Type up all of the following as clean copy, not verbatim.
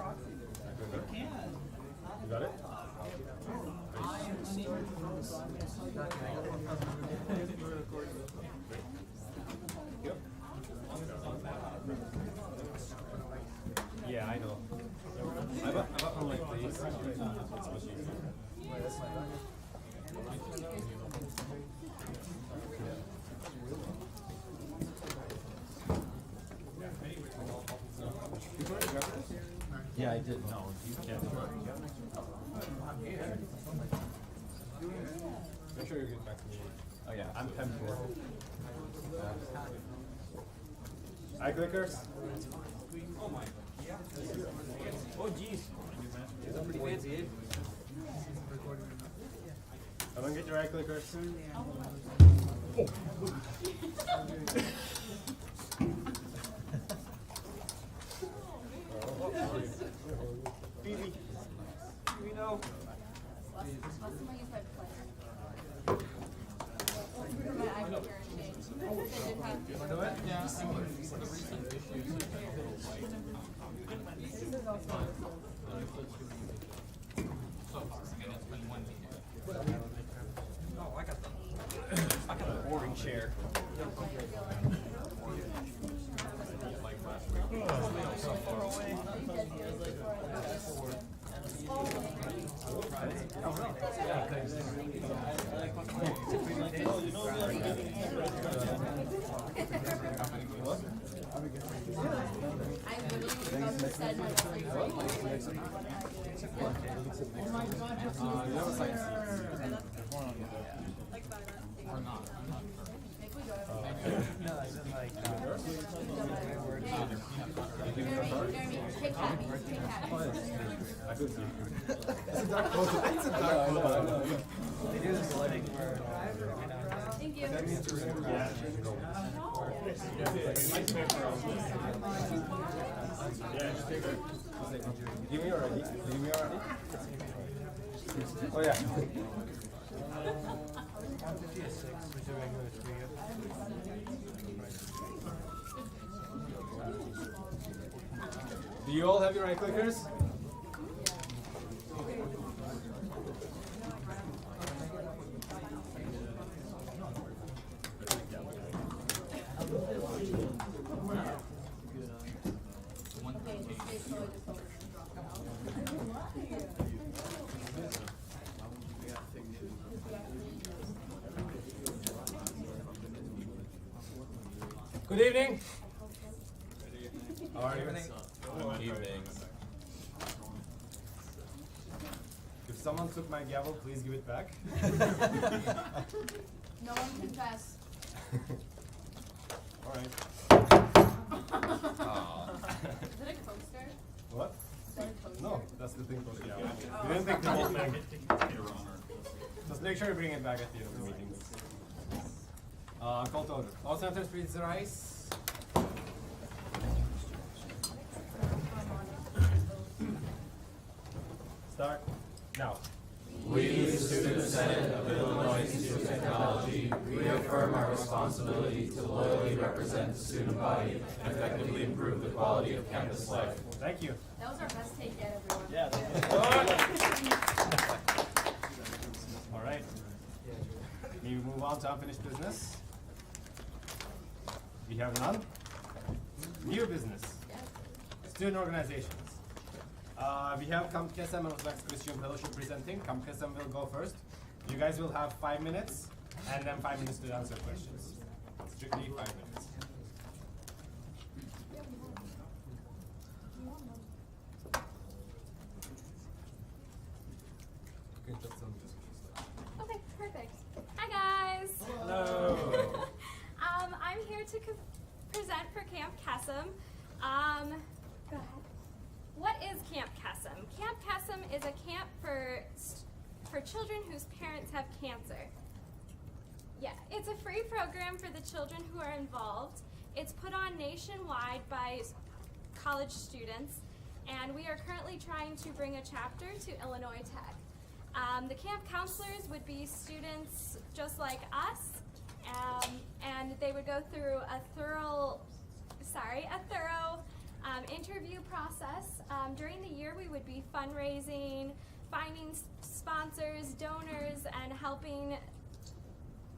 You got it? Yep. Yeah, I know. I got one like these. It's much easier. Yeah, I did. No, you can't. Make sure you get back to me. Oh yeah, I'm 10-4. Eye clickers? Oh geez. That's pretty fancy, eh? Come and get your eye clickers. Phoebe. We know. I got a boring chair. So far away. Thank you. Give me already. Give me already. Oh yeah. Do you all have your eye clickers? Good evening. How are you? Good evening. If someone took my gavel, please give it back. No one confess. All right. Is it a coaster? What? Is that a coaster? No, that's the thing for the gavel. You didn't think the whole thing. Just make sure you bring it back at the end of the meeting. Call to order. All senators, please rise. Start now. We, the Student Senate of Illinois Institute of Technology, reaffirm our responsibility to loyally represent the student body and effectively improve the quality of campus life. Thank you. That was our best take yet, everyone. Yeah. All right. We move on to unfinished business. We have none. New business. Student organizations. We have Kamkesem and Orthodox Christian Fellowship presenting. Kamkesem will go first. You guys will have 5 minutes and then 5 minutes to answer questions. Strictly 5 minutes. Okay, perfect. Hi guys. Hello. I'm here to present for Camp Kesem. Go ahead. What is Camp Kesem? Camp Kesem is a camp for children whose parents have cancer. Yeah, it's a free program for the children who are involved. It's put on nationwide by college students, and we are currently trying to bring a chapter to Illinois Tech. The camp counselors would be students just like us, and they would go through a thorough Interview process. During the year, we would be fundraising, finding sponsors, donors, and helping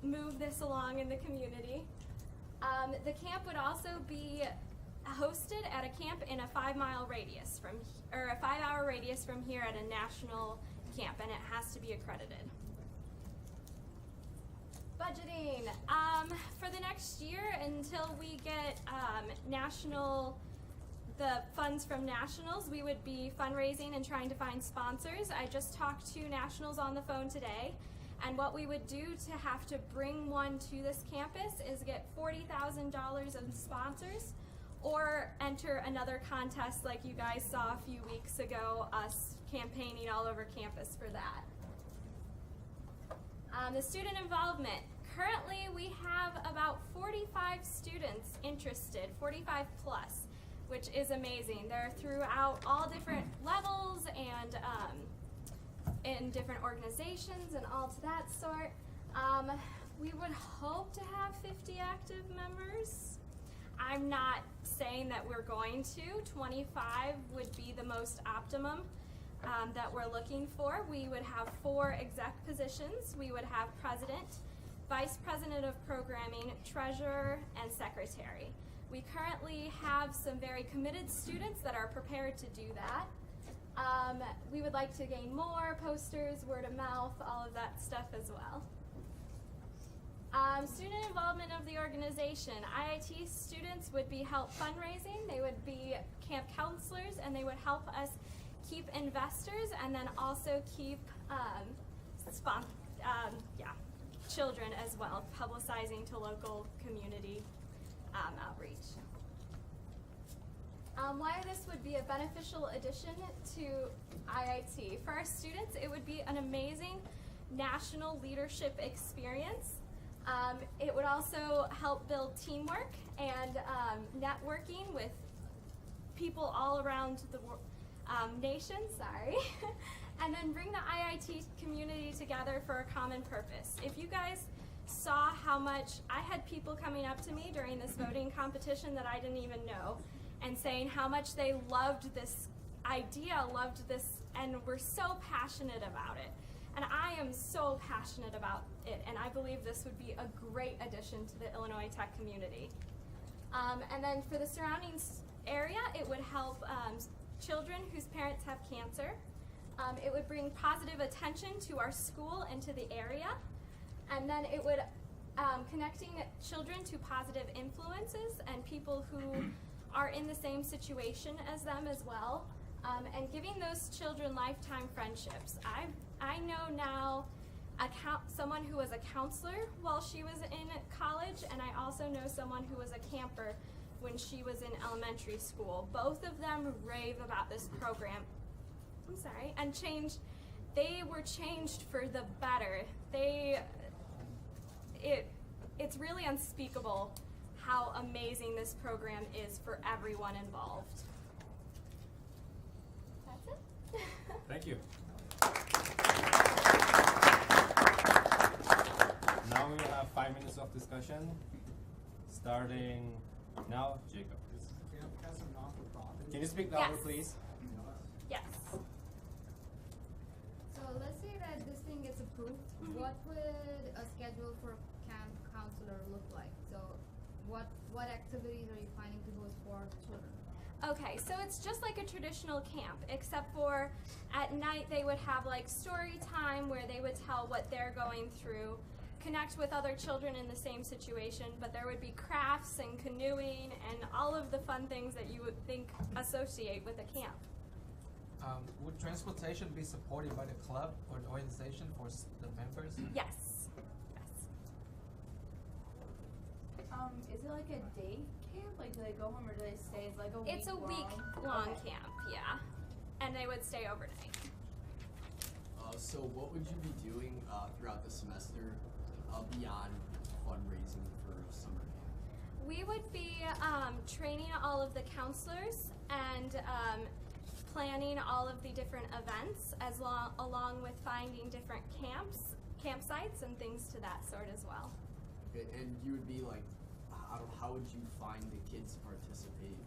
move this along in the community. The camp would also be hosted at a camp in a 5-mile radius or a 5-hour radius from here at a national camp, and it has to be accredited. Budgeting. For the next year, until we get the funds from nationals, we would be fundraising and trying to find sponsors. I just talked to nationals on the phone today, and what we would do to have to bring one to this campus is get $40,000 of sponsors, or enter another contest like you guys saw a few weeks ago, us campaigning all over campus for that. The student involvement. Currently, we have about 45 students interested, 45 plus, which is amazing. They're throughout all different levels and in different organizations and all to that sort. We would hope to have 50 active members. I'm not saying that we're going to. 25 would be the most optimum that we're looking for. We would have 4 exec positions. We would have president, vice president of programming, treasurer, and secretary. We currently have some very committed students that are prepared to do that. We would like to gain more posters, word of mouth, all of that stuff as well. Student involvement of the organization. IIT students would be help fundraising, they would be camp counselors, and they would help us keep investors and then also keep children as well, publicizing to local community outreach. Why this would be a beneficial addition to IIT. For our students, it would be an amazing national leadership experience. It would also help build teamwork and networking with people all around the nation, and then bring the IIT community together for a common purpose. If you guys saw how much, I had people coming up to me during this voting competition that I didn't even know, and saying how much they loved this idea, loved this, and were so passionate about it. And I am so passionate about it, and I believe this would be a great addition to the Illinois Tech community. And then for the surrounding area, it would help children whose parents have cancer. It would bring positive attention to our school and to the area. And then it would connecting children to positive influences and people who are in the same situation as them as well, and giving those children lifetime friendships. I know now someone who was a counselor while she was in college, and I also know someone who was a camper when she was in elementary school. Both of them rave about this program. And they were changed for the better. It's really unspeakable how amazing this program is for everyone involved. That's it. Thank you. Now we will have 5 minutes of discussion, starting now. Jacob, please. Can you speak louder, Yes. please? Yes. So let's say that this thing gets approved. What would a schedule for camp counselor look like? So what activities are you planning to host for children? Okay, so it's just like a traditional camp, except for at night they would have like story time where they would tell what they're going through, connect with other children in the same situation, but there would be crafts and canoeing and all of the fun things that you would think associate with a camp. Would transportation be supported by the club or the organization for the members? Yes. Is it like a day camp? Like, do they go home or do they stay? It's like a week. It's a week-long camp, yeah. And they would stay overnight. So what would you be doing throughout the semester beyond fundraising for summer camp? We would be training all of the counselors and planning all of the different events along with finding different campsites and things to that sort as well. Okay, and you would be like, how would you find the kids to participate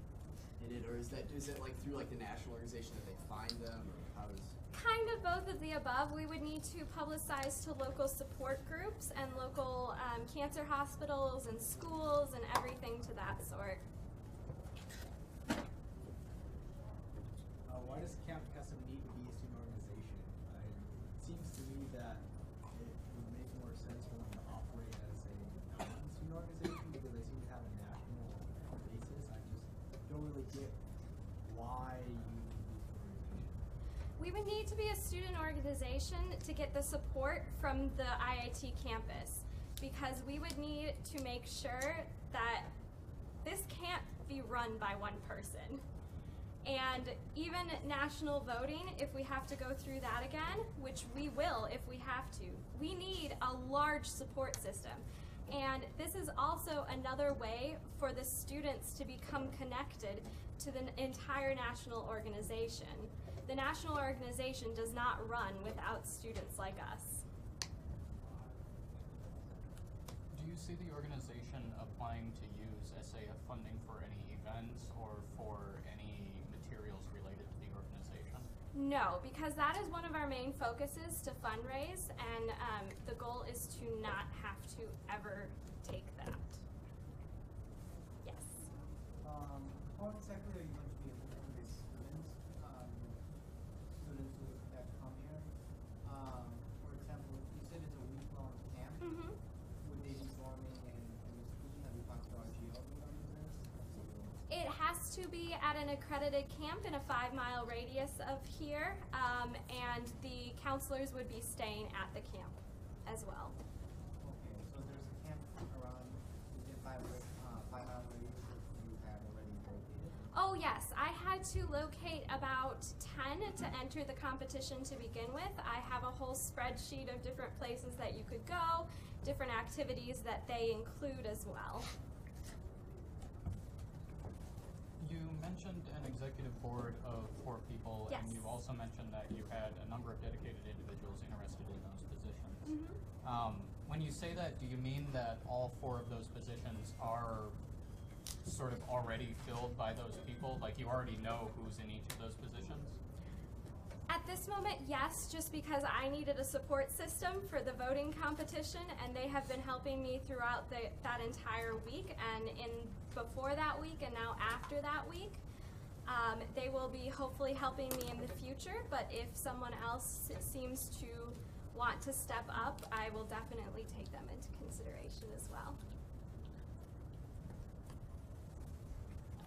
in it, or or is it like through like the national organization that they find them, or how does? Kind of both of the above. We would need to publicize to local support groups and local cancer hospitals and schools and everything to that sort. Why does Camp Custom need to be a student organization? It seems to me that it would make more sense for them to operate as a non-student organization because they seem to have a national basis. I just don't really get why you need this organization. We would need to be a student organization to get the support from the IIT campus because we would need to make sure that this can't be run by one person. And even national voting, if we have to go through that again, which we will if we have to, we need a large support system. And this is also another way for the students to become connected to the entire national organization. The national organization does not run without students like us. Do you see the organization applying to use SAF funding for any events or for any materials related to the organization? No, because that is one of our main focuses to fundraise, and the goal is to not have to ever take that. Yes. How exactly are you going to be able to convince students, that come here? For example, you said it's a week-long camp. Mm-hmm. Would they be forming and speaking? Have you talked to RGO regarding this? It has to be at an accredited camp in a 5-mile radius of here, and the counselors would be staying at the camp as well. Okay, so there's a camp around within 5-mile radius that you have already located. Oh yes, I had to locate about 10 to enter the competition to begin with. I have a whole spreadsheet of different places that you could go, different activities that they include as well. You mentioned an executive board of 4 people, Yes. and you also mentioned that you had a number of dedicated individuals interested in those positions. Mm-hmm. When you say that, do you mean that all 4 of those positions are sort of already filled by those people? Like you already know who's in each of those positions? At this moment, yes, just because I needed a support system for the voting competition, and they have been helping me throughout that entire week, and before that week, and now after that week. They will be hopefully helping me in the future, but if someone else seems to want to step up, I will definitely take them into consideration as well.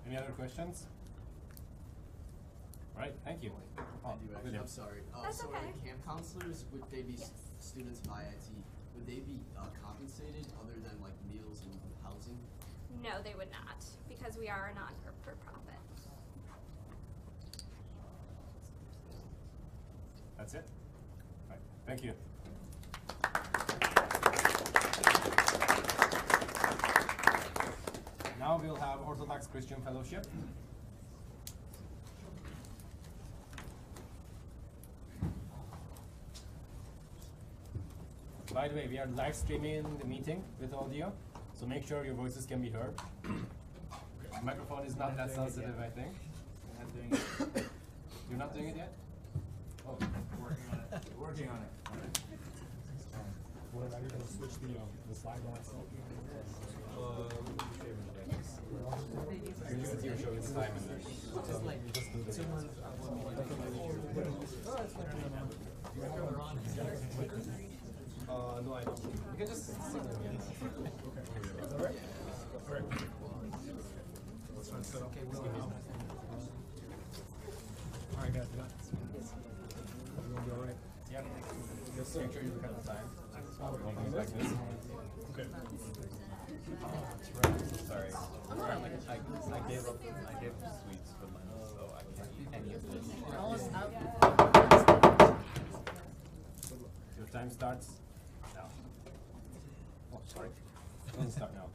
Any other questions? All right, thank you. I'm sorry. That's so okay. are the camp counselors, would they be Yes. students of IIT? Would they be compensated other than like meals and housing? No, they would not, because we are a non-for-profit. That's it? All right, thank you. Now we'll have Orthodox Christian Fellowship. By the way, we are live streaming the meeting with audio, so make sure your voices can be heard. The microphone is not that sensitive, I think. You're not doing it. You're not doing it yet? Oh, working on it. Working on it. What are you going to switch the slide on? You just see show its time in there. Just do this. No, I don't. You can just sit them in. Okay. Alright? Alright. Let's try and set up. Okay, we'll Alright, guys, you got it. You gonna be alright? Yeah. Just make sure you look at the time. Things like this. Okay. Oh, that's right. Sorry. I gave up sweets for lunch, so I can't eat any of this. Your time starts now. Oh, sorry. Doesn't start now.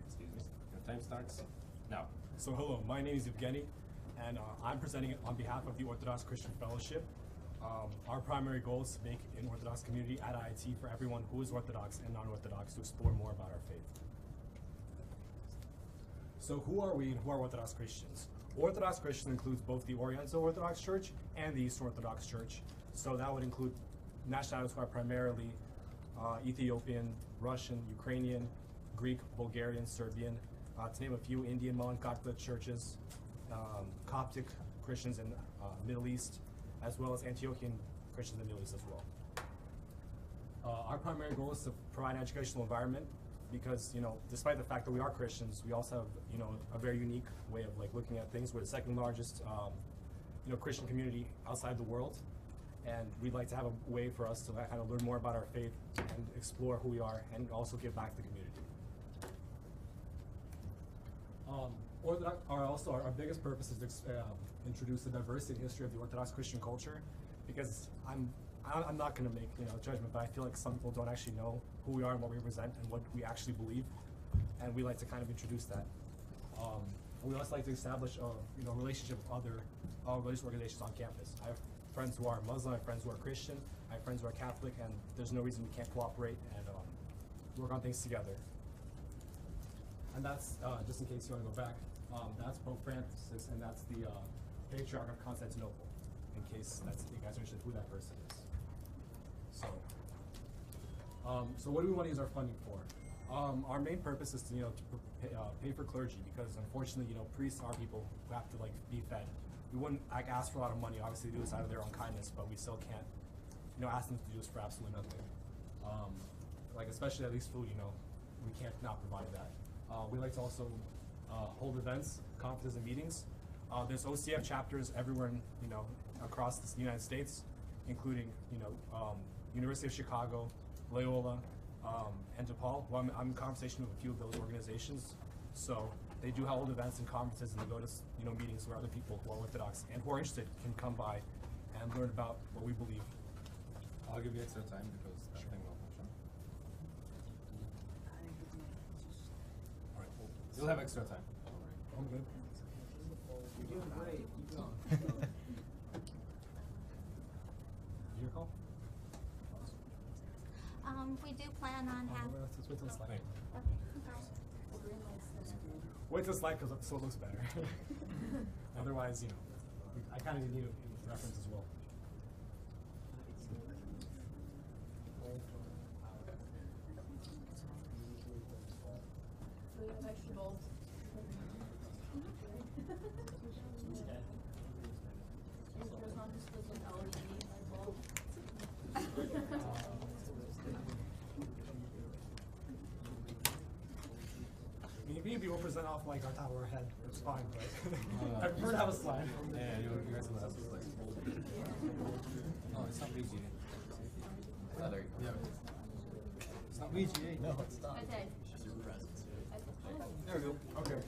Excuse me. Your time starts now. So hello, my name is Evgeny, and I'm presenting on behalf of the Orthodox Christian Fellowship. Our primary goal is to make an Orthodox community at IIT for everyone who is Orthodox and non-Orthodox to explore more about our faith. So who are we and who are Orthodox Christians? Orthodox Christian includes both the Oriental Orthodox Church and the Eastern Orthodox Church. So that would include nationalities who are primarily Ethiopian, Russian, Ukrainian, Greek, Bulgarian, Serbian, to name a few, Indian Catholic churches, Coptic Christians in Middle East, as well as Antiochian Christians in the Middle East as well. Our primary goal is to provide an educational environment because, despite the fact that we are Christians, we also have, a very unique way of looking at things. We're the second largest, Christian community outside the world, and we'd like to have a way for us to kind of learn more about our faith and explore who we are, and also give back to the community. Our biggest purpose is to introduce the diversity and history of the Orthodox Christian culture, because I'm not going to make a judgment, but I feel like some people don't actually know who we are and what we represent and what we actually believe, and we like to kind of introduce that. We also like to establish a relationship with other religious organizations on campus. I have friends who are Muslim, I have friends who are Christian, I have friends who are Catholic, and there's no reason we can't cooperate and work on things together. And that's, just in case you want to go back, that's Pope Francis, and that's the Patriarch of Constantinople, in case you guys are interested who that person is. So what do we want to use our funding for? Our main purpose is to, pay for clergy, because unfortunately, priests are people who have to be fed. We wouldn't ask for a lot of money. Obviously, they do this out of their own kindness, but we still can't, ask them to do this for absolutely nothing. Especially at least food, we can't not provide that. We like to also hold events, conferences, and meetings. There's OCF chapters everywhere, across the United States, including, University of Chicago, Loyola, and DePaul. Well, I'm in conversation with a few of those organizations. So they do hold events and conferences, and they go to meetings where other people who are Orthodox and who are interested can come by and learn about what we believe. I'll give you extra time because that thing will function. All right, you'll have extra time. I'm good. You're doing great. Keep going. Your call? We do plan on having. Let's wait till the slide. Okay. Wait till the slide because so it looks better. Otherwise, I kind of need a reference as well. We have vegetables. There's not just this LED bulb. Maybe we'll present off on top of our head. It's fine, but I prefer to have a slide. Yeah, you guys will have this No, it's not VGA. Oh, there you go. Yeah. It's not VGA. No, it's not. Okay. Just your presence. There we go. Okay.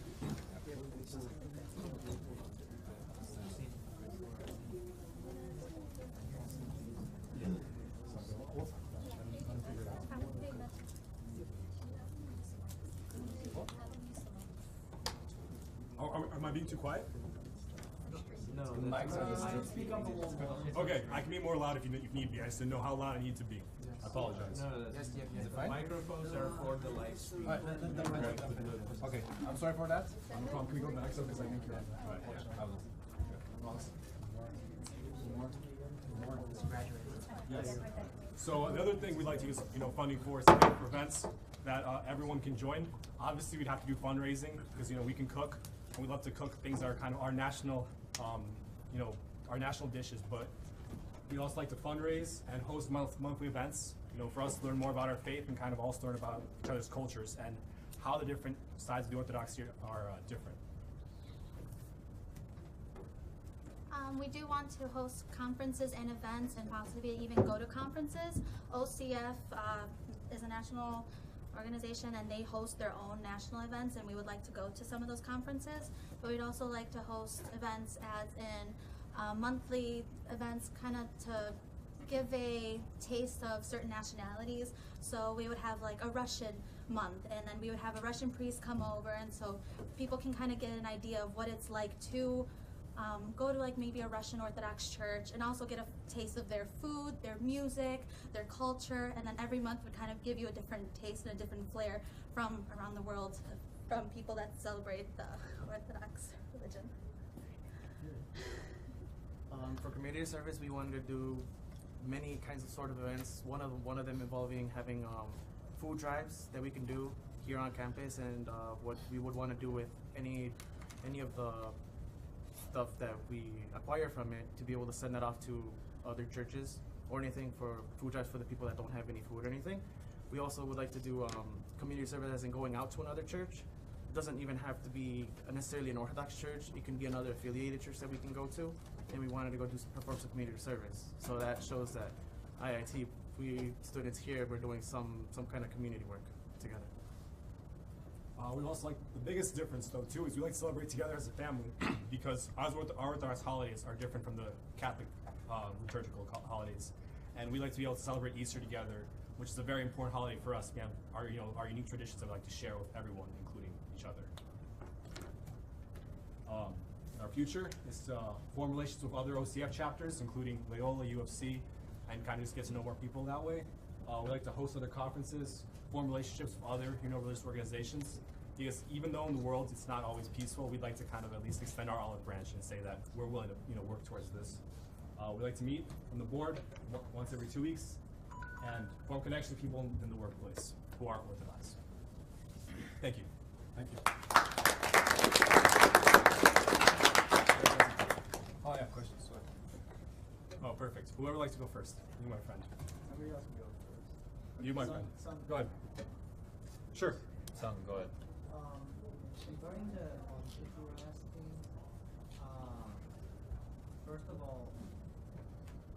Am I being too quiet? No, the mic's on. Speak up a little bit. Okay, I can be more loud if you need me. I just didn't know how loud I need to be. I apologize. No, that's the microphones are for the live stream. Okay, I'm sorry for that. Can we go back so because I think you're on that. Right, yeah, I will. Yes. So the other thing we'd like to use, funding for is for events that everyone can join. Obviously, we'd have to do fundraising because we can cook, and we love to cook things that are kind of our national, our national dishes. But we also like to fundraise and host monthly events, for us to learn more about our faith and kind of also learn about each other's cultures and how the different sides of the Orthodoxy are different. We do want to host conferences and events and possibly even go to conferences. OCF is a national organization and they host their own national events, and we would like to go to some of those conferences. But we'd also like to host events as in monthly events, kind of to give a taste of certain nationalities. So we would have a Russian month, and then we would have a Russian priest come over, and so people can kind of get an idea of what it's like to go to like maybe a Russian Orthodox church and also get a taste of their food, their music, their culture, and then every month would kind of give you a different taste and a different flair from around the world, from people that celebrate the Orthodox religion. For community service, we wanted to do many kinds of sort of events. One of them involving having food drives that we can do here on campus, and what we would want to do with any of the stuff that we acquire from it, to be able to send that off to other churches, or anything for food drives for the people that don't have any food or anything. We also would like to do community service as in going out to another church. It doesn't even have to be necessarily an Orthodox church. It can be another affiliated church that we can go to, and we wanted to go perform some community service. So that shows that IIT, we students here, we're doing some kind of community work together. We also like, the biggest difference though too is we like to celebrate together as a family, because our Orthodox holidays are different from the Catholic liturgical holidays, and we like to be able to celebrate Easter together, which is a very important holiday for us. We have our our unique traditions that we like to share with everyone, including each other. Our future is to form relations with other OCF chapters, including Loyola, UFC, and kind of just get to know more people that way. We like to host other conferences, form relationships with other religious organizations, because even though in the world it's not always peaceful, we'd like to kind of at least extend our olive branch and say that we're willing to work towards this. We like to meet from the board once every 2 weeks and form connections with people in the workplace who are Orthodox. Thank you. Thank you. Oh, yeah, questions. Sorry. Oh, perfect. Whoever would like to go first. You, my friend. Somebody else can go first. You, my friend. Go ahead. Sure. Son, go ahead. Regarding the issue we're asking, first of all,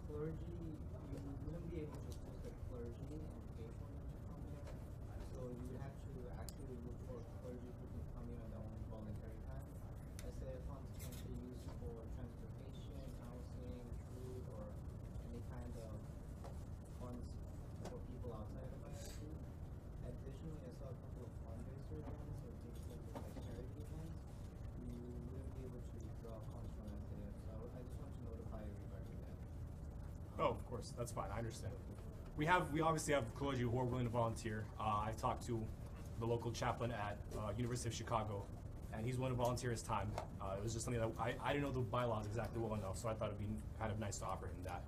clergy, you wouldn't be able to post a clergy and pay for them to come here. So you would have to actually look for clergy who can come here on their own voluntary time. SAF funds can be used for transportation, housing, food, or any kind of funds for people outside of IIT. Additionally, I saw a couple of fundraiser events or things like charity events. You wouldn't be able to draw funds from SAF. So I just want to notify you regarding that. Oh, of course, that's fine. I understand. We obviously have clergy who are willing to volunteer. I've talked to the local chaplain at University of Chicago, and he's willing to volunteer his time. It was just something that I didn't know the bylaws exactly well enough, so I thought it'd be kind of nice to offer him that.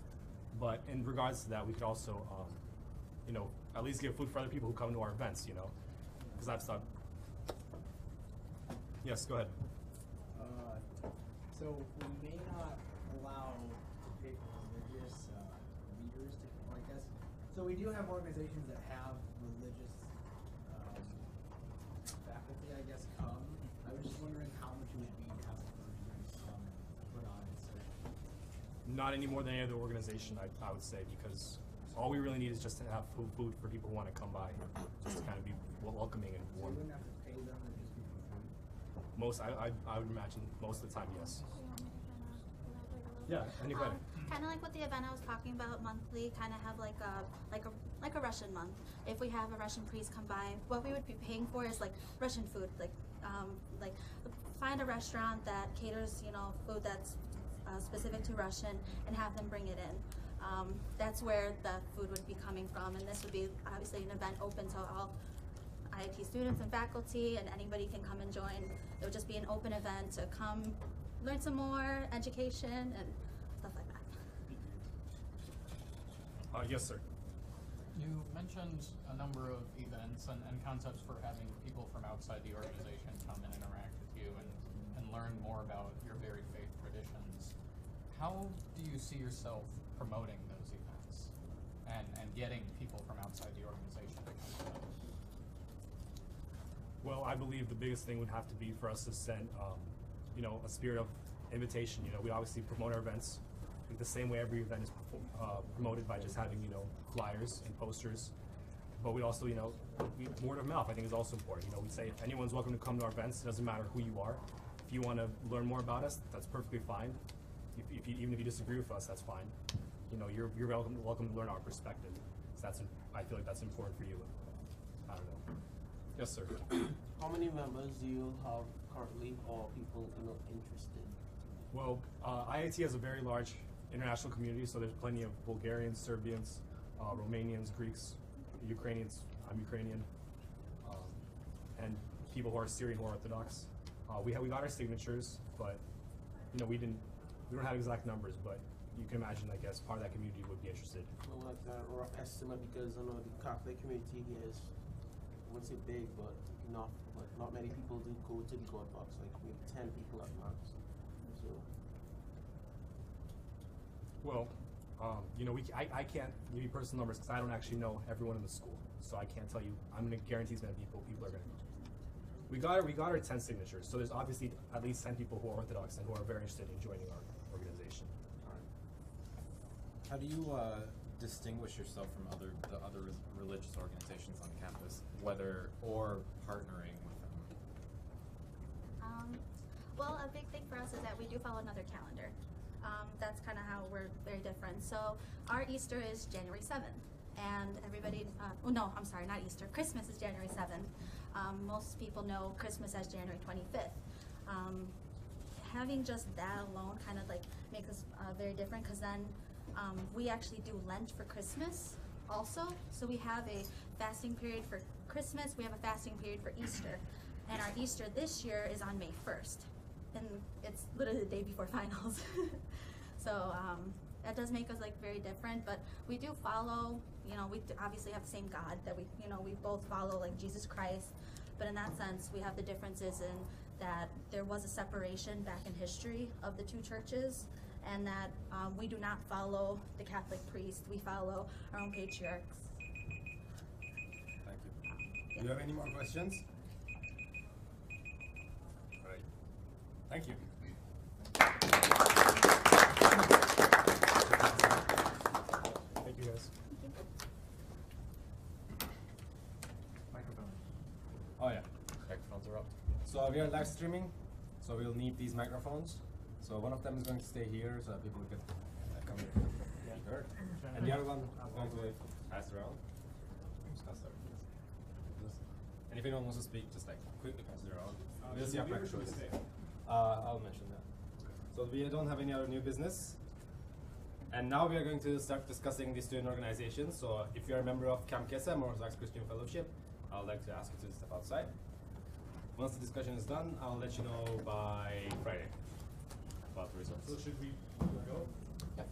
But in regards to that, we could also, at least give food for other people who come to our events, because I've thought. Yes, go ahead. So we may not allow to pay for religious leaders to, I guess. So we do have organizations that have religious faculty, I guess, come. I was just wondering how much it would be to have a clergyman come put on it. So. Not any more than any other organization, I would say, because all we really need is just to have food for people who want to come by, just to kind of be welcoming and warm. So you wouldn't have to pay them, or just be for food? I would imagine most of the time, yes. Yeah, and you Kind of like what the event I was talking about monthly, kind of have like a Russian month. If we have a Russian priest come by, what we would be paying for is like Russian food, like find a restaurant that caters food that's specific to Russian and have them bring it in. That's where the food would be coming from, and this would be obviously an event open to all IIT students and faculty, and anybody can come and join. It would just be an open event to come learn some more education and stuff like that. Yes, sir. You mentioned a number of events and concepts for having people from outside the organization come and interact with you and learn more about your very faith traditions. How do you see yourself promoting those events and getting people from outside the organization to come to them? Well, I believe the biggest thing would have to be for us to send, a spirit of invitation. We obviously promote our events the same way every event is promoted, by just having, flyers and posters. But we also, word of mouth I think is also important. We say if anyone's welcome to come to our events. It doesn't matter who you are. If you want to learn more about us, that's perfectly fine. Even if you disagree with us, that's fine. You're welcome to learn our perspective. So I feel like that's important for you. I don't know. Yes, sir. How many members do you have currently, or people interested? Well, IIT has a very large international community, so there's plenty of Bulgarians, Serbians, Romanians, Greeks, Ukrainians. I'm Ukrainian, and people who are Syrian who are Orthodox. We got our signatures, but we don't have exact numbers, but you can imagine, I guess, part of that community would be interested. Well, like a rough estimate, because I know the Catholic community here is, I wouldn't say big, but enough. But not many people do go to the God box, like maybe 10 people at max. So. Well, I can't give you personal numbers because I don't actually know everyone in the school, so I can't tell you. I'm gonna guarantee as many people are gonna. We got our 10 signatures, so there's obviously at least 10 people who are Orthodox and who are very interested in joining our organization. How do you distinguish yourself from the other religious organizations on campus, whether or partnering with them? Well, a big thing for us is that we do follow another calendar. That's kind of how we're very different. So our Easter is January 7th, and everybody, no, I'm sorry, not Easter. Christmas is January 7th. Most people know Christmas as January 25th. Having just that alone kind of like makes us very different, because then we actually do Lent for Christmas also. So we have a fasting period for Christmas, we have a fasting period for Easter. And our Easter this year is on May 1st. And it's literally the day before finals. So that does make us like very different, but we do follow, we obviously have the same God that we both follow, like Jesus Christ. But in that sense, we have the differences in that there was a separation back in history of the two churches, and that we do not follow the Catholic priest, we follow our own patriarchs. Thank you. Do you have any more questions? All right. Thank you. Thank you, guys. Microphone. Oh yeah. Microphones are up. So we are live streaming, so we'll need these microphones. So one of them is going to stay here so that people can come heard. And the other one is going to be passed around. And if anyone wants to speak, just like quickly pass it around. We'll see after choice. I'll mention that. So we don't have any other new business. And now we are going to start discussing the student organizations. So if you're a member of Camp Kesem or Orthodox Christian Fellowship, I would like to ask you to step outside. Once the discussion is done, I'll let you know by Friday about the results. So should we go? Yeah.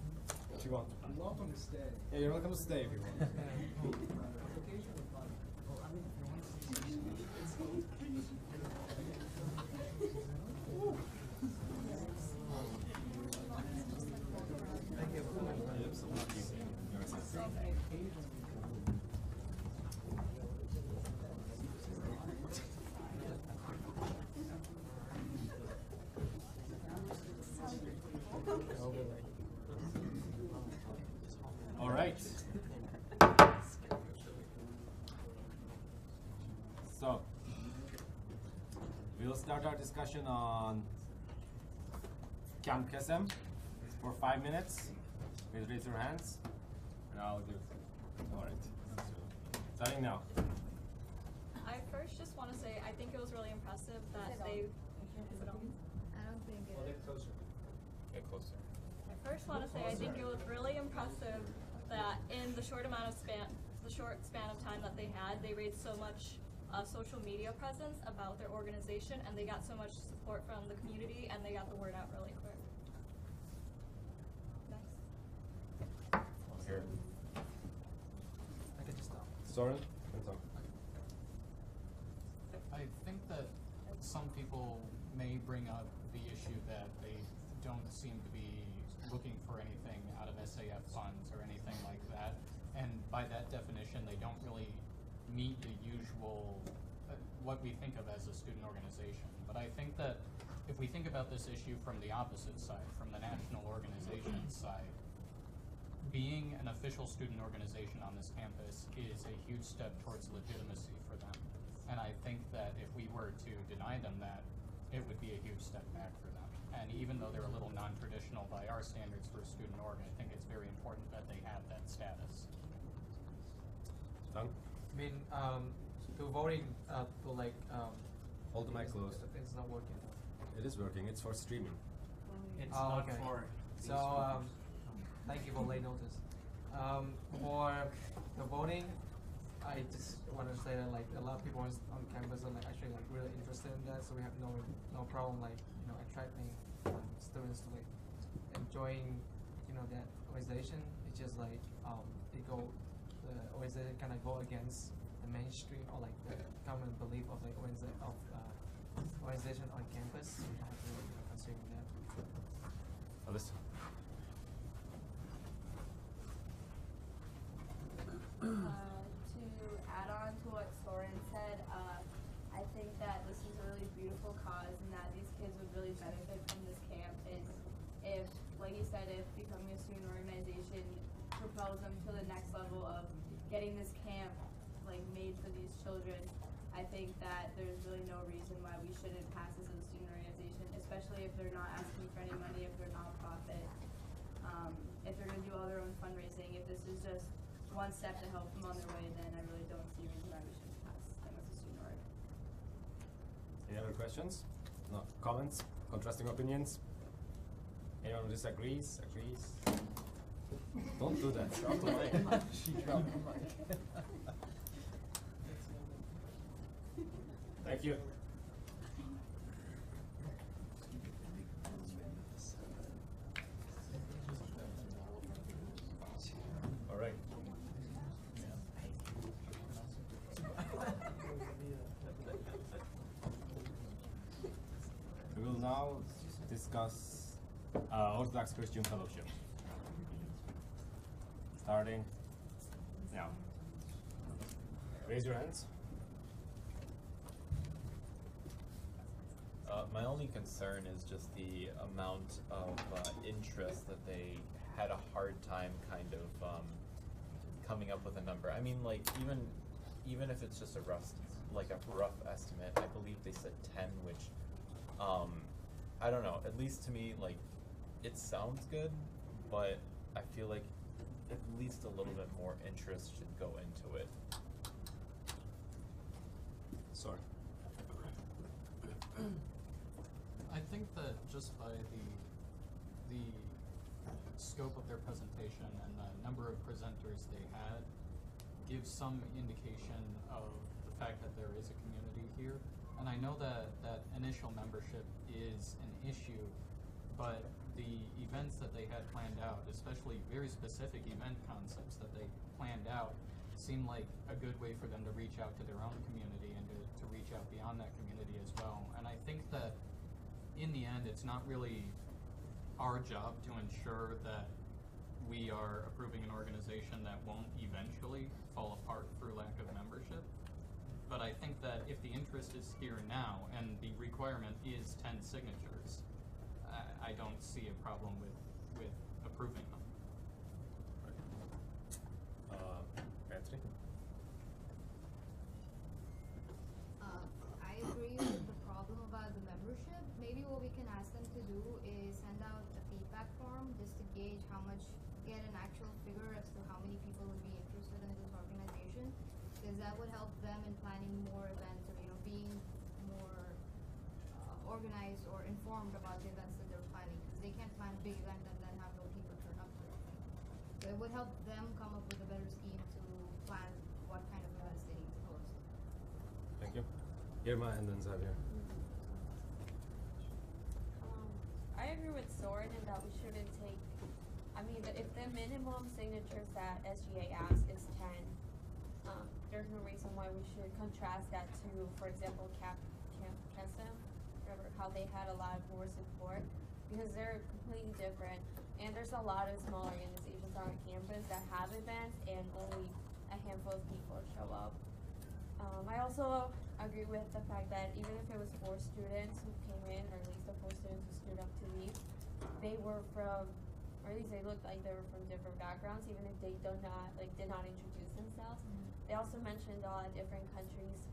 If you want. You're welcome to stay. Yeah, you're welcome to stay if you want. All right. So, we'll start our discussion on Camp Kesem for 5 minutes. Please raise your hands, and I'll give. All right. So, starting now. I first just want to say I think it was really impressive that they. Is it on? I don't think it is. Closer. Get closer. I first want to say I think it was really impressive that in the short span of time that they had, they raised so much social media presence about their organization, and they got so much support from the community, and they got the word out really quick. Next. Here. I could just stop. Soren? I think that some people may bring up the issue that they don't seem to be looking for anything out of SAF funds or anything like that. And by that definition, they don't really meet the usual, what we think of as a student organization. But I think that if we think about this issue from the opposite side, from the national organization side, being an official student organization on this campus is a huge step towards legitimacy for them. And I think that if we were to deny them that, it would be a huge step back for them. And even though they're a little non-traditional by our standards for a student org, I think it's very important that they have that status. Done? I mean, the voting, hold the mic close. It's not working. It is working. It's for streaming. It's Oh, not okay. for So, thank you for late notice. For the voting, I just want to say that like a lot of people on campus are like actually like really interested in that, so we have no problem like attracting students to like enjoying that organization. It's just like the organization kind of go against the mainstream or like the common belief of like organization on campus. So we have to considering that. Alyssa. To add on to what Soren said, I think that this is a really beautiful cause and that these kids would really benefit from this camp. And if, like you said, if becoming a student organization propels them to the next level of getting this camp like made for these children, I think that there's really no reason why we shouldn't pass this as a student organization, especially if they're not asking for any money, if they're nonprofit, if they're going to do all their own fundraising. If this is just one step to help them on their way, then I really don't see a reason why we shouldn't pass them as a student org. Any other questions? No. Comments? Contrasting opinions? Anyone who disagrees? Agrees? Don't do that. Drop the mic. She dropped the mic. Thank you. All right. We will now discuss Orthodox Christian Fellowship. Starting now. Raise your hands. My only concern is just the amount of interest that they had a hard time kind of coming up with a number. I mean, like even if it's just a rough estimate, I believe they said 10, which I don't know. At least to me, like it sounds good, but I feel like at least a little bit more interest should go into it. Sorry. I think that just by the scope of their presentation and the number of presenters they had gives some indication of the fact that there is a community here. And I know that initial membership is an issue, but the events that they had planned out, especially very specific event concepts that they planned out, seemed like a good way for them to reach out to their own community and to reach out beyond that community as well. And I think that in the end, it's not really our job to ensure that we are approving an organization that won't eventually fall apart through lack of membership. But I think that if the interest is here now and the requirement is 10 signatures, I don't see a problem with approving them. Anthony? I agree with the problem about the membership. Maybe what we can ask them to do is send out a feedback form just to gauge get an actual figure as to how many people would be interested in this organization, because that would help them in planning more events or being more organized or informed about the events that they're planning, because they can't plan a big event and then have no people turn up to it. So it would help them come up with a better scheme to plan what kind of events they need to host. Thank you. Irma and then Xavier. I agree with Soren in that we shouldn't take, if the minimum signatures that SGA asks is 10, there's no reason why we should contrast that to, for example, Camp Kesem, how they had a lot more support, because they're completely different, and there's a lot of small organizations on campus that have events and only a handful of people show up. I also agree with the fact that even if it was 4 students who came in, or at least the 4 students who stood up to leave, they were from, or at least they looked like they were from different backgrounds, even if they did not introduce themselves. They also mentioned a lot of different countries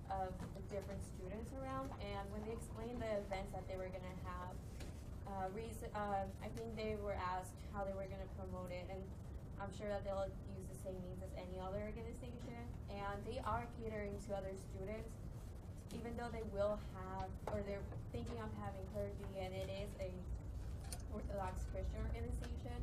of the different students around, and when they explained the events that they were going to have, I think they were asked how they were going to promote it, and I'm sure that they'll use the same means as any other organization, and they are catering to other students, even though they will have, or they're thinking of having clergy, and it is a Orthodox Christian organization.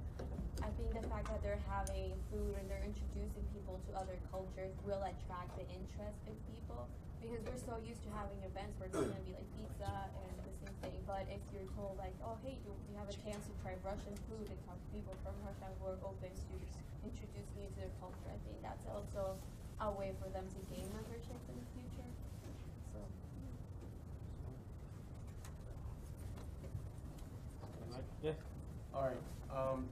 I think the fact that they're having food and they're introducing people to other cultures will attract the interest in people, because we're so used to having events where it's gonna be like pizza and the same thing. But if you're told like, oh hey, you have a chance to try Russian food and talk to people from Russia who are open to introducing you to their culture, I think that's also a way for them to gain membership in the future. So. Yeah. All right.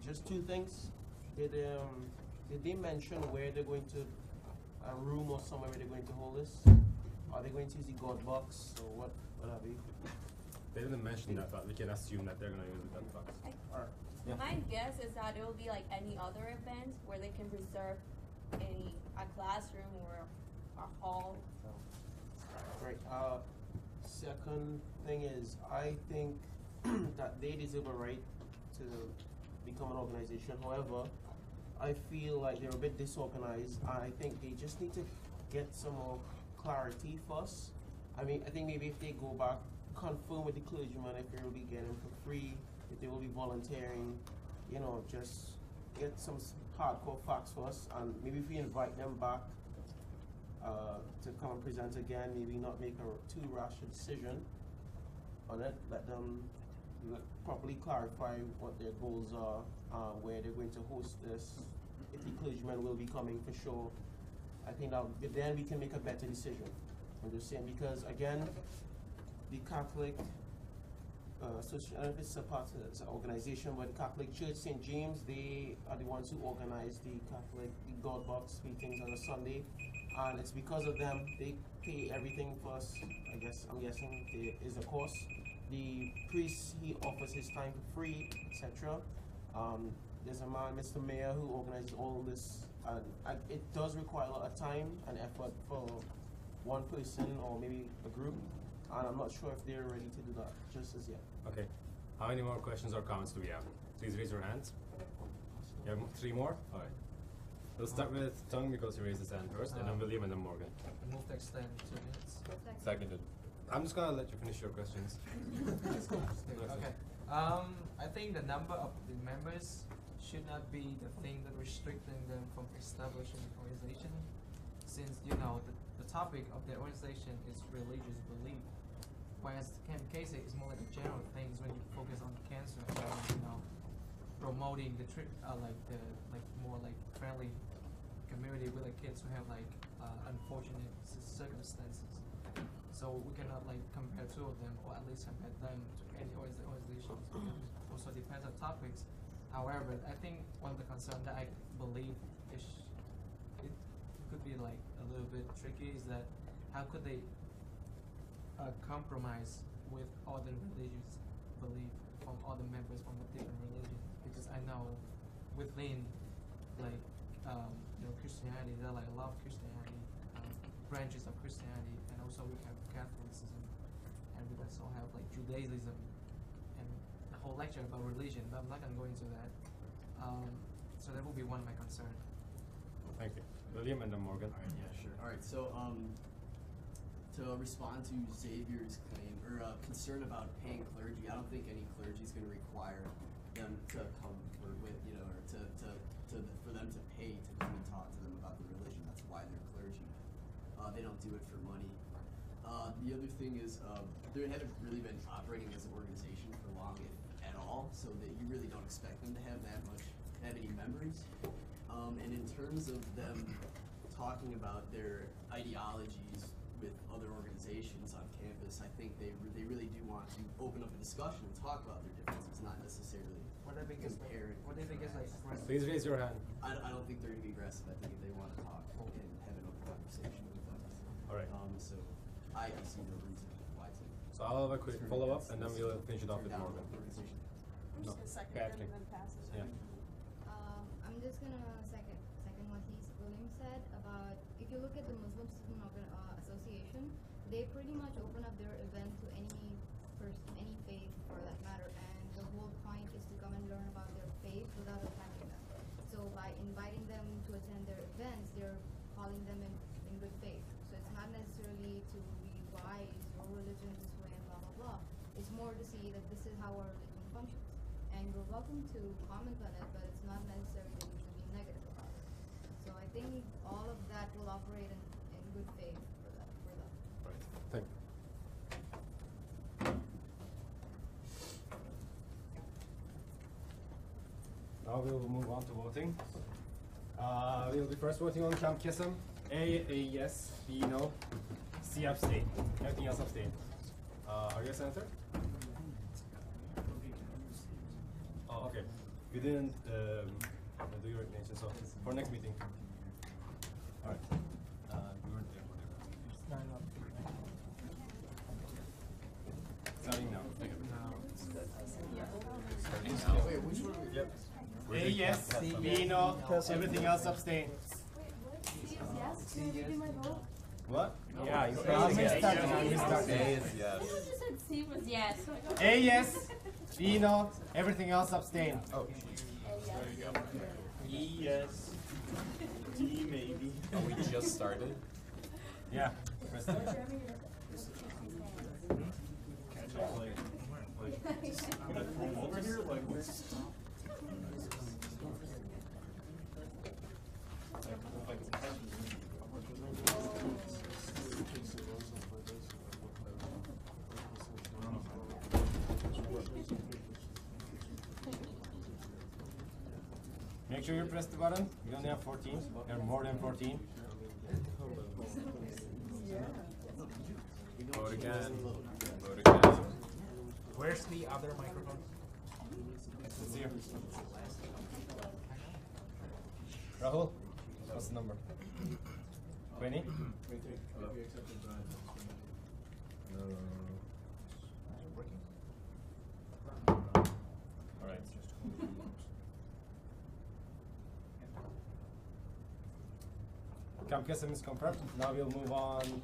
Just two things. Did they mention where they're going to, a room or somewhere where they're going to hold this? Are they going to use the God box or what have you? They didn't mention that, but we can assume that they're going to use the God box. Alright. Yeah. My guess is that it will be like any other event where they can reserve a classroom or a hall. So. Right. Second thing is, I think that they deserve a right to become an organization. However, I feel like they're a bit disorganized. I think they just need to get some more clarity first. I mean, I think maybe if they go back, confirm with the clergyman if they will be getting for free, if they will be volunteering, you know, just get some hardcore facts first, and maybe if we invite them back to come and present again, maybe not make a too rash a decision on it, let them properly clarify what their goals are, where they're going to host this, if the clergyman will be coming for sure. I think that then we can make a better decision. I'm just saying, because again, the Catholic Association, I don't know if it's a part of it's an organization, but the Catholic Church, St. James, they are the ones who organize the God Box meetings on a Sunday, and it's because of them they pay everything for us. I'm guessing there is a cost. The priest, he offers his time for free, etc. There's a man, Mr. Mayor, who organizes all this, and it does require a lot of time and effort for one person or maybe a group, and I'm not sure if they're ready to do that just as yet. Okay. How many more questions or comments do we have? Please raise your hands. You have 3 more? Alright. We'll start with Tung because he raised his hand first, and then William and then Morgan. Move to extend 2 minutes. Seconded. I'm just gonna let you finish your questions. Okay. I think the number of the members should not be the thing that restricting them from establishing an organization, since the topic of the organization is religious belief, whereas Camp Casey is more like a general thing. Is when you focus on cancer and promoting the more like friendly community with like kids who have like unfortunate circumstances. So we cannot like compare 2 of them, or at least compare them to any organizations. It also depends on topics. However, I think one of the concerns that I believe it could be like a little bit tricky is that how could they compromise with other religious belief from other members from a different religion? Because I know within like Christianity, there are like a lot of Christianity branches of Christianity, and also we have Catholicism, and we also have like Judaism, and a whole lecture about religion, but I'm not going to go into that. So that will be one of my concerns. Thank you. William and then Morgan. Alright, yeah, sure. Alright, so to respond to Xavier's claim or concern about paying clergy, I don't think any clergy is going to require them to come for them to pay to come and talk to them about the religion. That's why they're clergy. They don't do it for money. The other thing is they haven't really been operating as an organization for long, if at all, so that you really don't expect them to have any members. And in terms of them talking about their ideologies with other organizations on campus, I think they really do want to open up a discussion and talk about their differences, not necessarily comparing. Please raise your hand. I don't think they're going to be aggressive. I think if they want to talk and have an open conversation with them. Alright. So I see no reason why to. So I'll have a quick follow-up, and then we'll finish it off with Morgan. I'm just gonna second it and then pass it. Yeah. I'm just gonna second what William said about, if you look at the Muslim Student Association, they pretty much open up their event to any person, any faith for that matter, and the whole point is to come and learn about their faith without attacking them. So by inviting them to attend their events, they're calling them in good faith. So it's not necessarily to be wise, your religion this way and blah blah blah. It's more to see that this is how our religion functions, and welcome to comment on it, but it's not necessary that you should be negative about it. So I think all of that will operate in good faith for that. Right. Thank you. Now we will move on to voting. We will be first voting on Camp Kisum. A yes, B no, C abstain. Everything else abstain. Are you a senator? Oh, okay. We didn't do your recognition, so for next meeting. All right. We weren't there, whatever. Starting now. Starting now. Wait, which one? Yep. We're A doing yes, Camp Kesem. B no, everything else abstain. Yes, can I redo my vote? What? Yeah, you A is yes. A is yes. You just said C was yes. A yes, B no, everything else abstain. Oh, There you go. E yes. D maybe. Oh, we just started? Yeah. Press it. Over here, like what's Make sure you press the button. You only have 14. There are more than 14. Vote again. Vote again. Where's the other microphone? It's here. Rahul, what's the number? 20? 23. We accepted Brian. All right. Camp Kesem is confirmed. Now we'll move on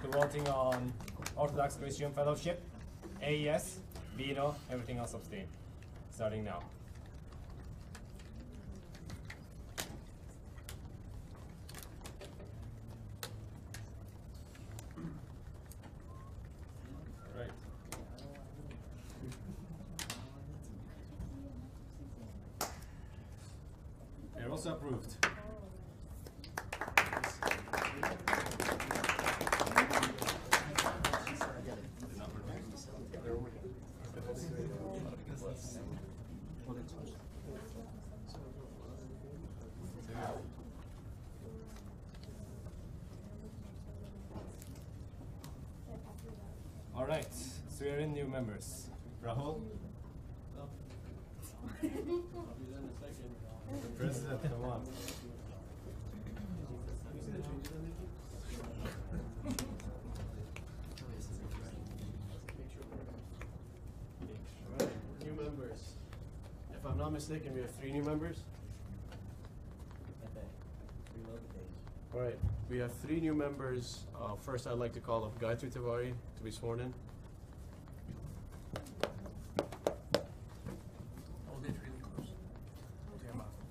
to voting on Orthodox Christian Fellowship. A yes, B no, everything else abstain. Starting now. Right. They're also approved. All right, so we're in new members. Rahul? President, come on. Alright, new members. If I'm not mistaken, we have 3 new members. Alright, we have 3 new members. First, I'd like to call up Gayatri Tiwari to be sworn in.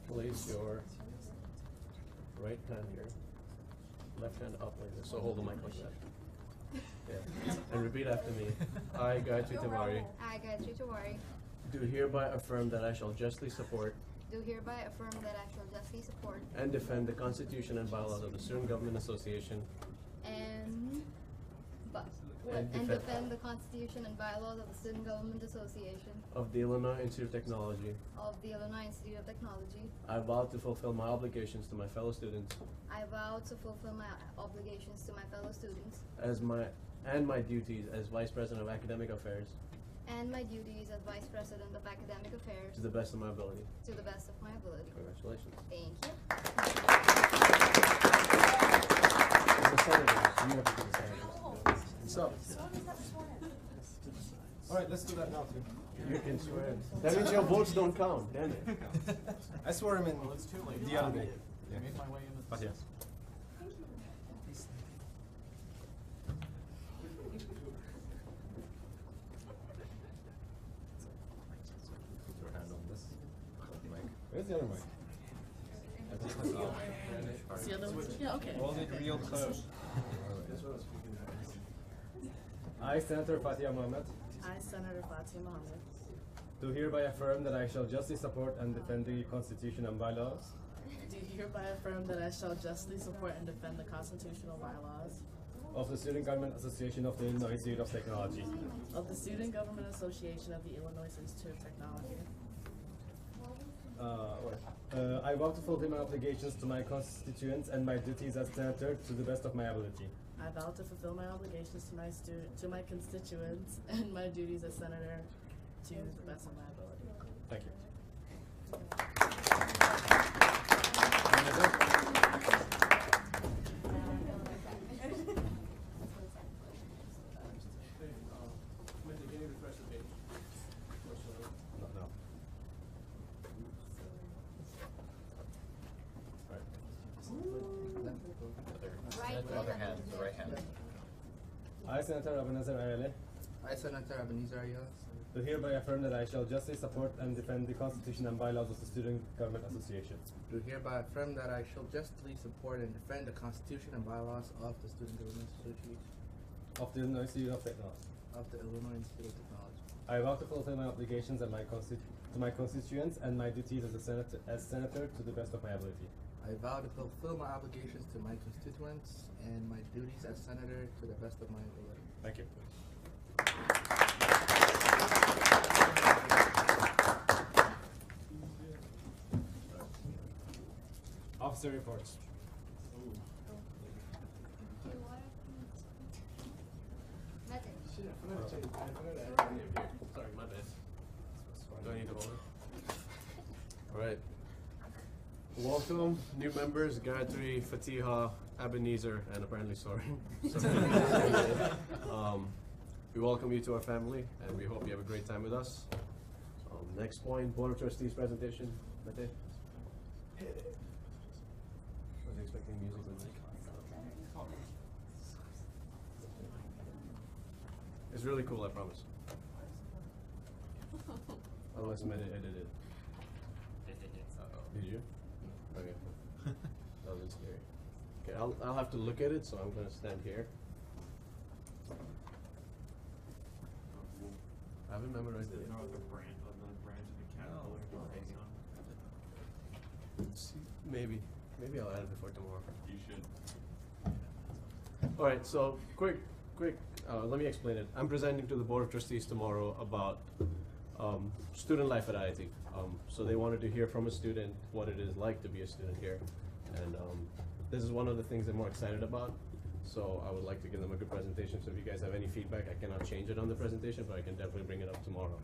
Place your right hand here, left hand up like this. So hold the mic like that. Yeah. And repeat after me. I, Gayatri Tiwari, I, Gayatri Tiwari, do hereby affirm that I shall justly support do hereby affirm that I shall justly support and defend the Constitution and bylaws of the Student Government Association and defend the Constitution and bylaws of the Student Government Association of the Illinois Institute of Technology. of the Illinois Institute of Technology. I vow to fulfill my obligations to my fellow students I vow to fulfill my obligations to my fellow students as my duties as Vice President of Academic Affairs and my duties as Vice President of Academic Affairs to the best of my ability. to the best of my ability. Congratulations. Thank you. As the senators, you have to be the senators. So, all right, let's do that now too. You can swear. That means your votes don't count, damn it. I swore him in the other day. I made my way in the But yes. Put your hand on this mic. Where's the other mic? It's the other one? Yeah, okay. Hold it real close. I, Senator Fatia Mohammed, I, Senator Fatia Mohammed, Do hereby affirm that I shall justly support and defend the Constitution and bylaws Do hereby affirm that I shall justly support and defend the constitutional bylaws of the Student Government Association of the Illinois Institute of Technology. of the Student Government Association of the Illinois Institute of Technology. I vow to fulfill my obligations to my constituents and my duties as senator to the best of my ability. I vow to fulfill my obligations to my constituents and my duties as senator to the best of my ability. Thank you. The other hand, the right hand. I, Senator Ebenezer Ayala, I, Senator Ebenezer Ayala, do hereby affirm that I shall justly support and defend the Constitution and bylaws of the Student Government Association do hereby affirm that I shall justly support and defend the Constitution and bylaws of the Student Government Association of the Illinois Institute of Technology. of the Illinois Institute of Technology. I vow to fulfill my obligations and to my constituents and my duties as senator to the best of my ability. I vow to fulfill my obligations to my constituents and my duties as senator to the best of my ability. Thank you. Officer reports. Sorry, my bad. Do I need to hold it? Alright. Welcome, new members, Gayatri, Fatiha, Ebenezer, and apparently Soren. We welcome you to our family, and we hope you have a great time with us. Next point, Board of Trustees presentation. Mate? Was expecting music with me. It's really cool, I promise. Unless I edited it. Did you? Okay. That was scary. Okay, I'll have to look at it, so I'm gonna stand here. I haven't memorized it. Maybe I'll add it before tomorrow. You should. All right, so quick. Let me explain it. I'm presenting to the Board of Trustees tomorrow about student life at IIT. So they wanted to hear from a student what it is like to be a student here, and this is one of the things I'm more excited about. So I would like to give them a good presentation. So if you guys have any feedback, I cannot change it on the presentation, but I can definitely bring it up tomorrow.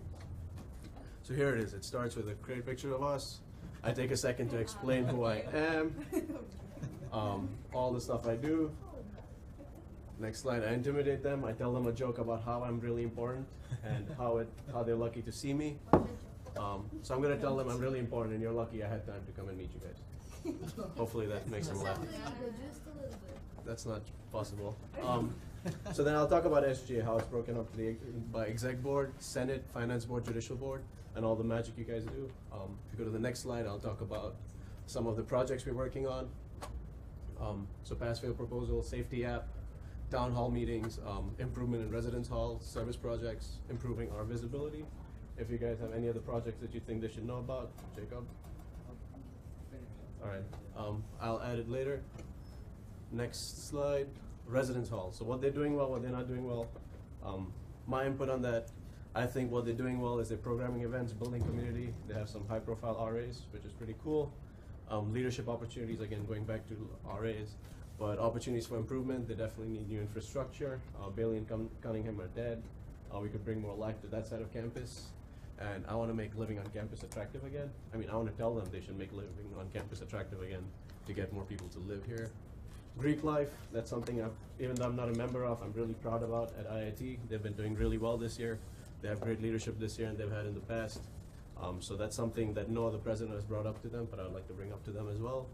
So here it is. It starts with a great picture of us. I take a second to explain who I am, all the stuff I do. Next slide, I intimidate them. I tell them a joke about how I'm really important and how they're lucky to see me. So I'm gonna tell them I'm really important and you're lucky I had time to come and meet you guys. Hopefully that makes them laugh. That's not possible. So then I'll talk about SGA, how it's broken up by exec board, Senate, finance board, judicial board, and all the magic you guys do. If you go to the next slide, I'll talk about some of the projects we're working on. So pass-fail proposal, safety app, town hall meetings, improvement in residence halls, service projects, improving our visibility. If you guys have any other projects that you think they should know about, Jacob. All right, I'll add it later. Next slide, residence hall. So what they're doing well, what they're not doing well. My input on that, I think what they're doing well is they're programming events, building community. They have some high profile RAs, which is pretty cool. Leadership opportunities, again, going back to RAs, but opportunities for improvement. They definitely need new infrastructure. Bailey and Cunningham are dead. We could bring more life to that side of campus. And I want to make living on campus attractive again. I mean, I want to tell them they should make living on campus attractive again to get more people to live here. Greek life, that's something even though I'm not a member of, I'm really proud about at IIT. They've been doing really well this year. They have great leadership this year and they've had in the past. So that's something that no other president has brought up to them, but I'd like to bring up to them as well.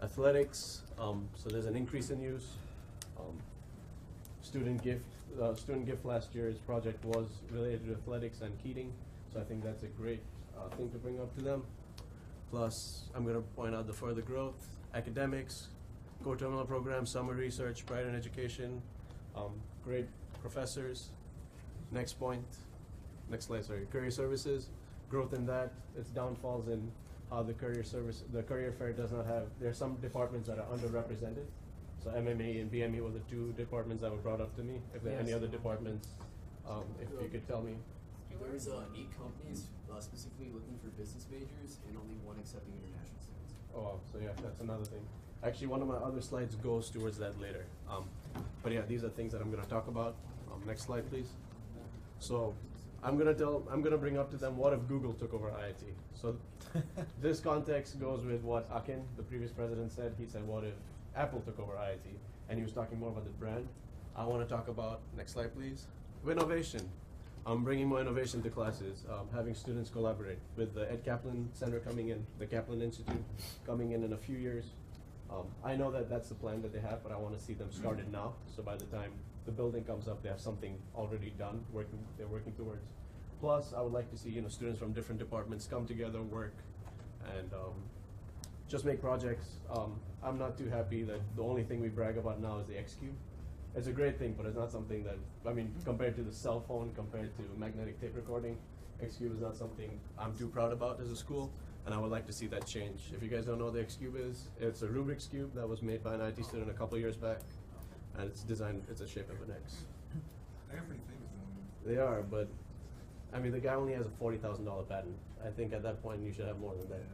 Athletics, so there's an increase in use. Student gift last year's project was related to athletics and Keating, so I think that's a great thing to bring up to them. Plus, I'm going to point out the further growth, academics, core terminal program, summer research, pride in education, great professors. Next point, next slide, sorry, career services, growth in that, its downfalls in how the career fair does not have, there are some departments that are underrepresented. So MMA and BME were the two departments that were brought up to me. If there are any other departments, if you could tell me. There's 8 companies specifically looking for business majors and only 1 accepting international students. Oh, wow. So yeah, that's another thing. Actually, one of my other slides goes towards that later. But yeah, these are things that I'm going to talk about. Next slide, please. So I'm gonna bring up to them what if Google took over IIT. So this context goes with what Akin, the previous president, said. He said, what if Apple took over IIT? And he was talking more about the brand. I want to talk about, next slide please, innovation. I'm bringing more innovation to classes, having students collaborate with the Ed Kaplan Center coming in, the Kaplan Institute coming in a few years. I know that that's the plan that they have, but I want to see them started now. So by the time the building comes up, they have something already done, they're working towards. Plus, I would like to see students from different departments come together, work, and just make projects. I'm not too happy that the only thing we brag about now is the X-Cube. It's a great thing, but it's not something that, I mean, compared to the cell phone, compared to magnetic tape recording, X-Cube is not something I'm too proud about as a school, and I would like to see that change. If you guys don't know what the X-Cube is, it's a Rubik's Cube that was made by an IT student a couple years back, and it's designed, it's a shape of an X. They're pretty famous though. They are, but, I mean, the guy only has a $40,000 patent. I think at that point you should have more than that.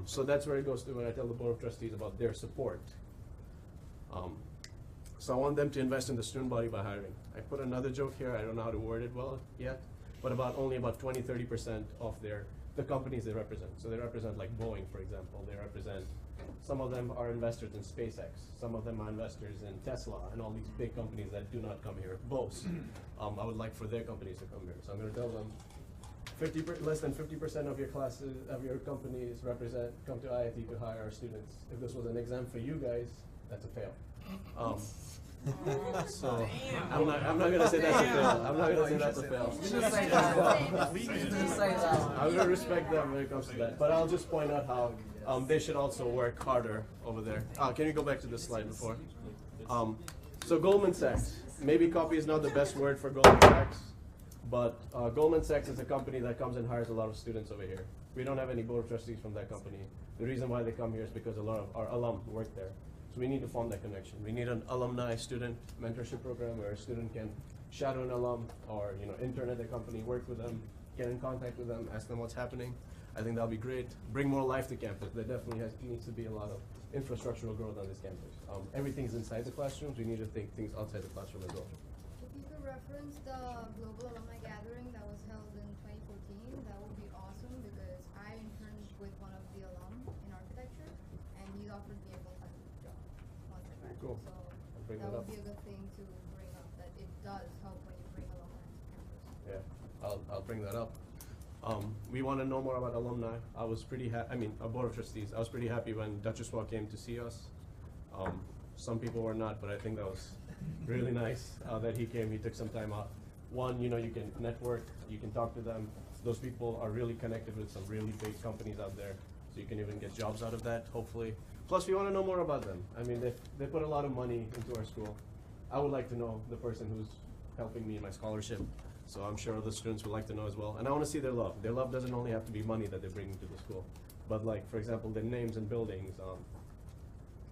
So that's where it goes to when I tell the Board of Trustees about their support. So I want them to invest in the student body by hiring. I put another joke here, I don't know how to word it well yet, but only about 20-30% of the companies they represent. So they represent like Boeing, for example. They represent, some of them are investors in SpaceX. Some of them are investors in Tesla and all these big companies that do not come here. Bose, I would like for their companies to come here. So I'm gonna tell them, less than 50% of your classes, of your companies come to IIT to hire our students. If this was an exam for you guys, that's a fail. So I'm not gonna say that's a fail. I'm not gonna say that's a fail. I'm gonna respect them when it comes to that. But I'll just point out how they should also work harder over there. Can you go back to the slide before? So Goldman Sachs. Maybe copy is not the best word for Goldman Sachs, but Goldman Sachs is a company that comes and hires a lot of students over here. We don't have any board of trustees from that company. The reason why they come here is because a lot of our alum work there. So we need to form that connection. We need an alumni student mentorship program where a student can shadow an alum or intern at the company, work with them, get in contact with them, ask them what's happening. I think that'll be great. Bring more life to campus. There definitely needs to be a lot of infrastructural growth on this campus. Everything's inside the classrooms. We need to think things outside the classroom as well. If you could reference the global alumni gathering that was held in 2014, that would be awesome because I interned with one of the alum in architecture, and he's offered me a full-time job once I graduate. Cool. So bring that that would up. be a good thing to bring up, that it does help when you bring alumni to campus. Yeah, I'll bring that up. We want to know more about alumni. I was pretty our board of trustees, I was pretty happy when Duchess Walk came to see us. Some people were not, but I think that was really nice that he came. He took some time out. One, you can network, you can talk to them. Those people are really connected with some really big companies out there, so you can even get jobs out of that, hopefully. Plus, we want to know more about them. I mean, they put a lot of money into our school. I would like to know the person who's helping me in my scholarship. So I'm sure other students would like to know as well. And I want to see their love. Their love doesn't only have to be money that they bring into the school, but like, for example, their names and buildings,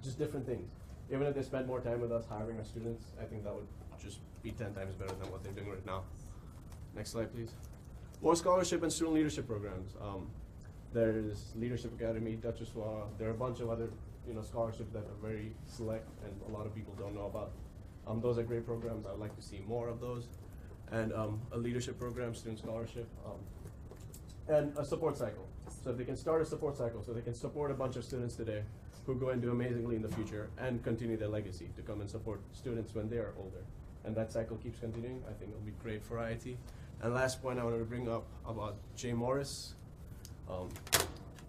just different things. Even if they spend more time with us hiring our students, I think that would just be 10 times better than what they're doing right now. Next slide, please. More scholarship and student leadership programs. There's Leadership Academy, Duchess Law. There are a bunch of other scholarships that are very select and a lot of people don't know about. Those are great programs. I would like to see more of those. And a leadership program, student scholarship, and a support cycle. So if they can start a support cycle, so they can support a bunch of students today who go and do amazingly in the future and continue their legacy to come and support students when they are older. And that cycle keeps continuing. I think it'll be great for IIT. And last point I wanted to bring up about Jay Morris.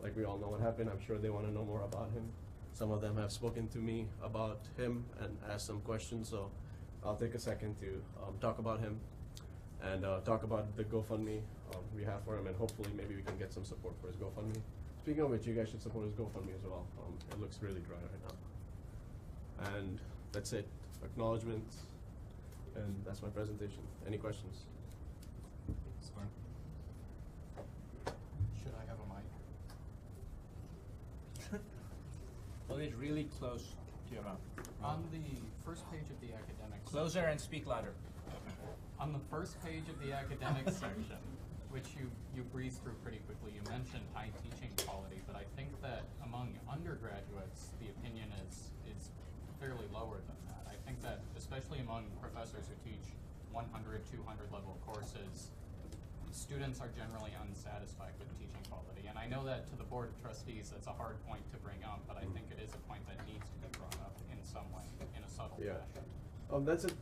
Like we all know what happened. I'm sure they want to know more about him. Some of them have spoken to me about him and asked some questions. So I'll take a second to talk about him. And talk about the GoFundMe we have for him, and hopefully maybe we can get some support for his GoFundMe. Speaking of which, you guys should support his GoFundMe as well. It looks really dry right now. And that's it. Acknowledgements. And that's my presentation. Any questions? Should I have a mic? Hold it really close to your mouth. On the first page of the academic Closer and speak louder. On the first page of the academic section, which you breezed through pretty quickly, you mentioned high teaching quality, but I think that among undergraduates, the opinion is fairly lower than that. I think that especially among professors who teach 100, 200 level courses, students are generally unsatisfied with teaching quality. And I know that to the Board of Trustees, that's a hard point to bring up, but I think it is a point that needs to be brought up in some way, in a subtle fashion.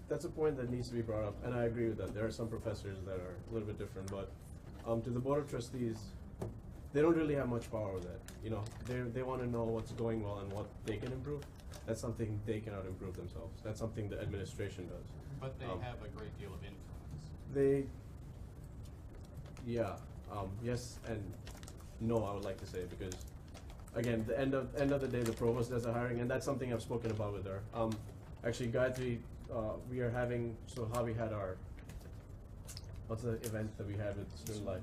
That's a point that needs to be brought up, and I agree with that. There are some professors that are a little bit different, but to the Board of Trustees, they don't really have much power with that. You know, they want to know what's going well and what they can improve. That's something they cannot improve themselves. That's something the administration does. But they have a great deal of influence. Yes and no, I would like to say, because again, the end of the day, the provost does the hiring, and that's something I've spoken about with her. Actually, Gayatri, we are having, so how we had our, what's the event that we had with Student Life?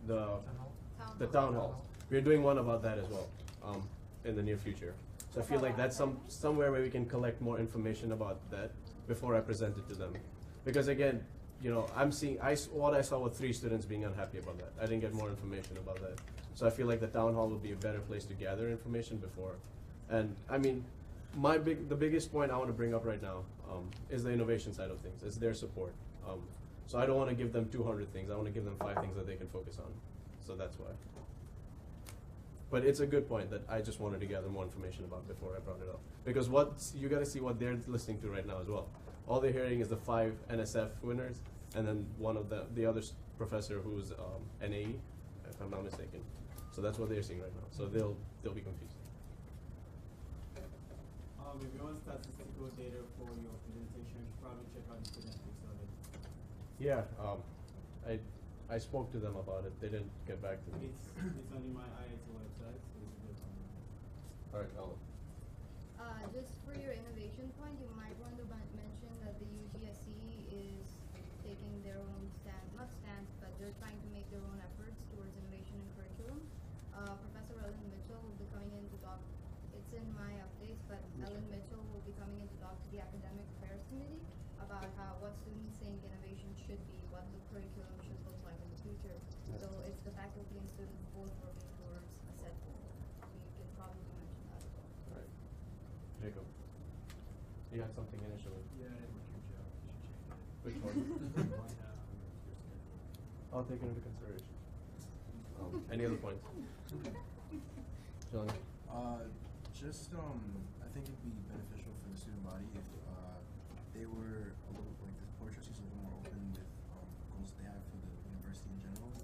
The town hall. We're doing one about that as well, in the near future. So I feel like that's somewhere where we can collect more information about that before I present it to them. Because again, you know, what I saw with 3 students being unhappy about that. I didn't get more information about that. So I feel like the town hall would be a better place to gather information before. And I mean, the biggest point I want to bring up right now is the innovation side of things. It's their support. So I don't want to give them 200 things. I want to give them 5 things that they can focus on. So that's why. But it's a good point that I just wanted to gather more information about before I brought it up. Because you got to see what they're listening to right now as well. All they're hearing is the 5 NSF winners, and then one of the other professor who's NAE, if I'm not mistaken. So that's what they're seeing right now. So they'll be confused. If you want statistical data for your presentation, you should probably check out the student survey. Yeah, I spoke to them about it. They didn't get back to me. It's on my IIT website, so you can go All right, Ellen. Just for your innovation point, you might want to mention that the UGSC is taking their own not stance, but they're trying to make their own efforts towards innovation in curriculum. Professor Ellen Mitchell will be coming in to talk. It's in my updates, but Ellen Mitchell will be coming in to talk to the Academic Affairs Committee about what students think innovation should be, what the curriculum should look like in the future. So it's the faculty and students both working towards a set goal. So you can probably mention that as well. All right. Jacob, you had something initially. Yeah, I didn't catch up. You should check it. Which one? I'll take it into consideration. Any other points? John? I think it'd be beneficial for the student body if they were a little, like the board of trustees, a little more open with goals they have for the university in general.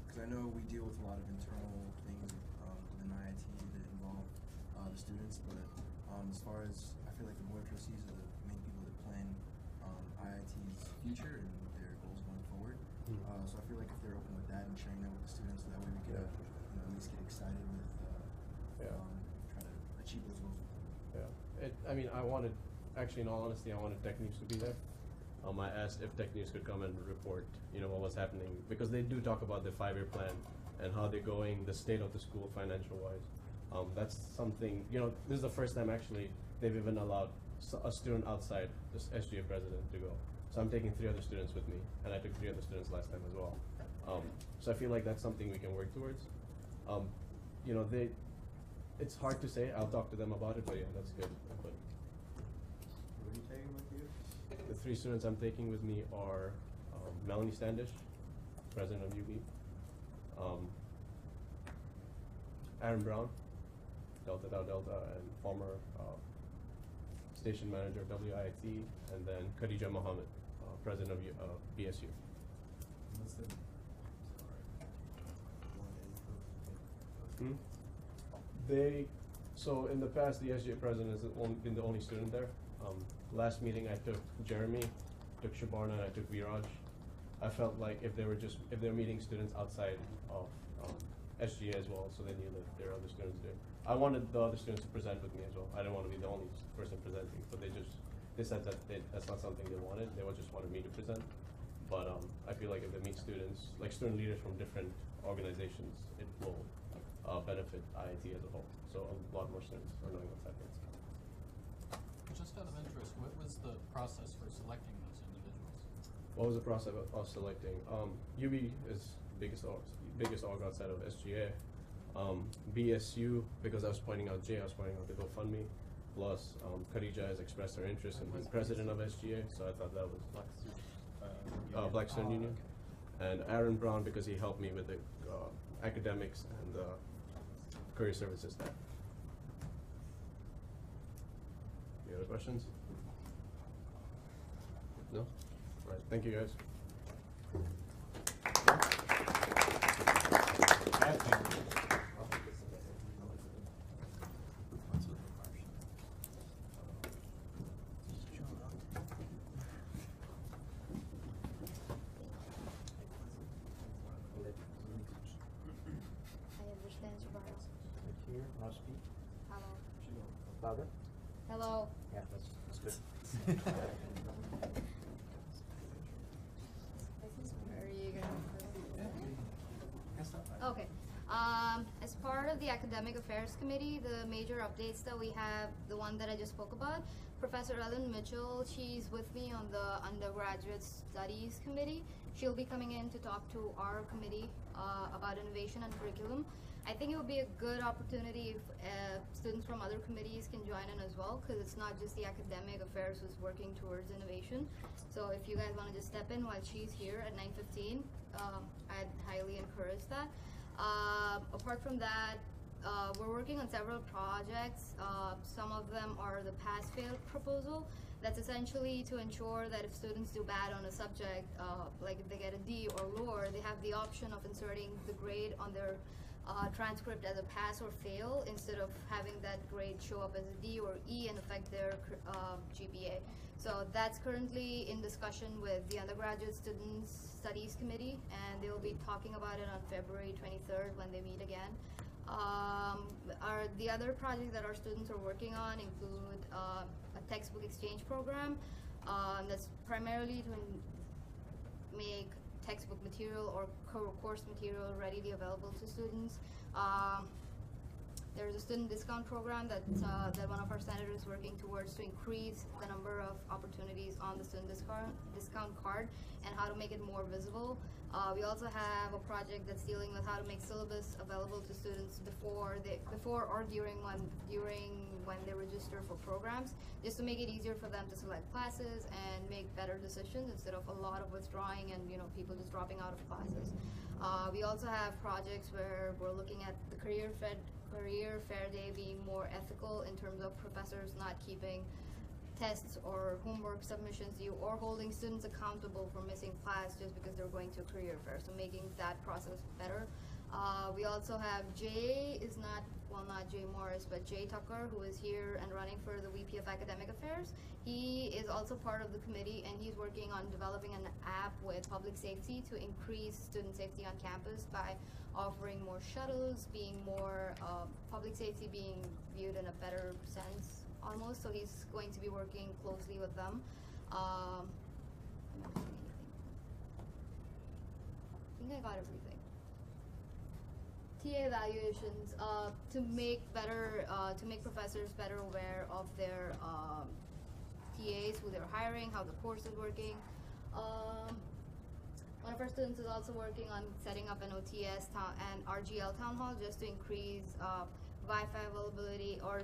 Because I know we deal with a lot of internal things within IIT that involve the students, but as far as, I feel like the board of trustees are the main people that plan IIT's future and their goals going forward. So I feel like if they're open with that and sharing that with the students, that way we can at least get excited with trying to achieve those goals. Yeah. I mean, in all honesty, I wanted Tech News to be there. I asked if Tech News could come and report, what was happening, because they do talk about the 5-year plan and how they're going, the state of the school financial-wise. That's something, this is the first time actually they've even allowed a student outside this SGA president to go. So I'm taking 3 other students with me, and I took 3 other students last time as well. So I feel like that's something we can work towards. It's hard to say. I'll talk to them about it, but yeah, that's good. But What are you taking with you? the 3 students I'm taking with me are Melanie Standish, president of UB, Aaron Brown, Delta Tau Delta, and former station manager of WIT, and then Khadija Mohammed, president of BSU. What's the So in the past, the SGA president has been the only student there. Last meeting, I took Jeremy, took Shabarna, and I took Viraj. I felt like if they're meeting students outside of SGA as well, so they knew that there are other students there. I wanted the other students to present with me as well. I didn't want to be the only person presenting, but they just they said that that's not something they wanted. They just wanted me to present. But I feel like if they meet students, like student leaders from different organizations, it will benefit IIT as a whole. So a lot more students are knowing what's happening. Just out of interest, what was the process for selecting those individuals? What was the process of selecting? UB is biggest org outside of SGA. BSU, because I was pointing out Jay, I was pointing out the GoFundMe. Plus, Khadija has expressed her interest in being president of SGA, so I thought that was Black Student Union. And Aaron Brown, because he helped me with the academics and the career services staff. Any other questions? No? All right, thank you guys. Here, now speak. Hello. Louder. Hello. Yeah, that's good. Where are you going? Okay. As part of the Academic Affairs Committee, the major updates that we have, the one that I just spoke about, Professor Ellen Mitchell, she's with me on the Undergraduate Studies Committee. She'll be coming in to talk to our committee about innovation and curriculum. I think it would be a good opportunity if students from other committees can join in as well, because it's not just the Academic Affairs who's working towards innovation. So if you guys want to just step in while she's here at 9:15, I'd highly encourage that. Apart from that, we're working on several projects. Some of them are the pass-fail proposal. That's essentially to ensure that if students do bad on a subject, like if they get a D or lower, they have the option of inserting the grade on their transcript as a pass or fail, instead of having that grade show up as a D or E and affect their GPA. So that's currently in discussion with the Undergraduate Students Studies Committee, and they will be talking about it on February 23rd when they meet again. The other projects that our students are working on include a textbook exchange program that's primarily to make textbook material or course material readily available to students. There's a student discount program that one of our senators is working towards to increase the number of opportunities on the student discount card and how to make it more visible. We also have a project that's dealing with how to make syllabus available to students before or during when they register for programs, just to make it easier for them to select classes and make better decisions instead of a lot of withdrawing and people just dropping out of classes. We also have projects where we're looking at the career fair day being more ethical in terms of professors not keeping tests or homework submissions due or holding students accountable for missing class just because they're going to a career fair, so making that process better. We also have Jay Morris, but Jay Tucker, who is here and running for the VP of Academic Affairs. He is also part of the committee, and he's working on developing an app with public safety to increase student safety on campus by offering more shuttles, being more public safety being viewed in a better sense almost. So he's going to be working closely with them. Am I missing anything? I think I got everything. TA evaluations to make professors better aware of their TAs, who they're hiring, how the course is working. One of our students is also working on setting up an OTS and RGL town hall just to increase Wi-Fi availability or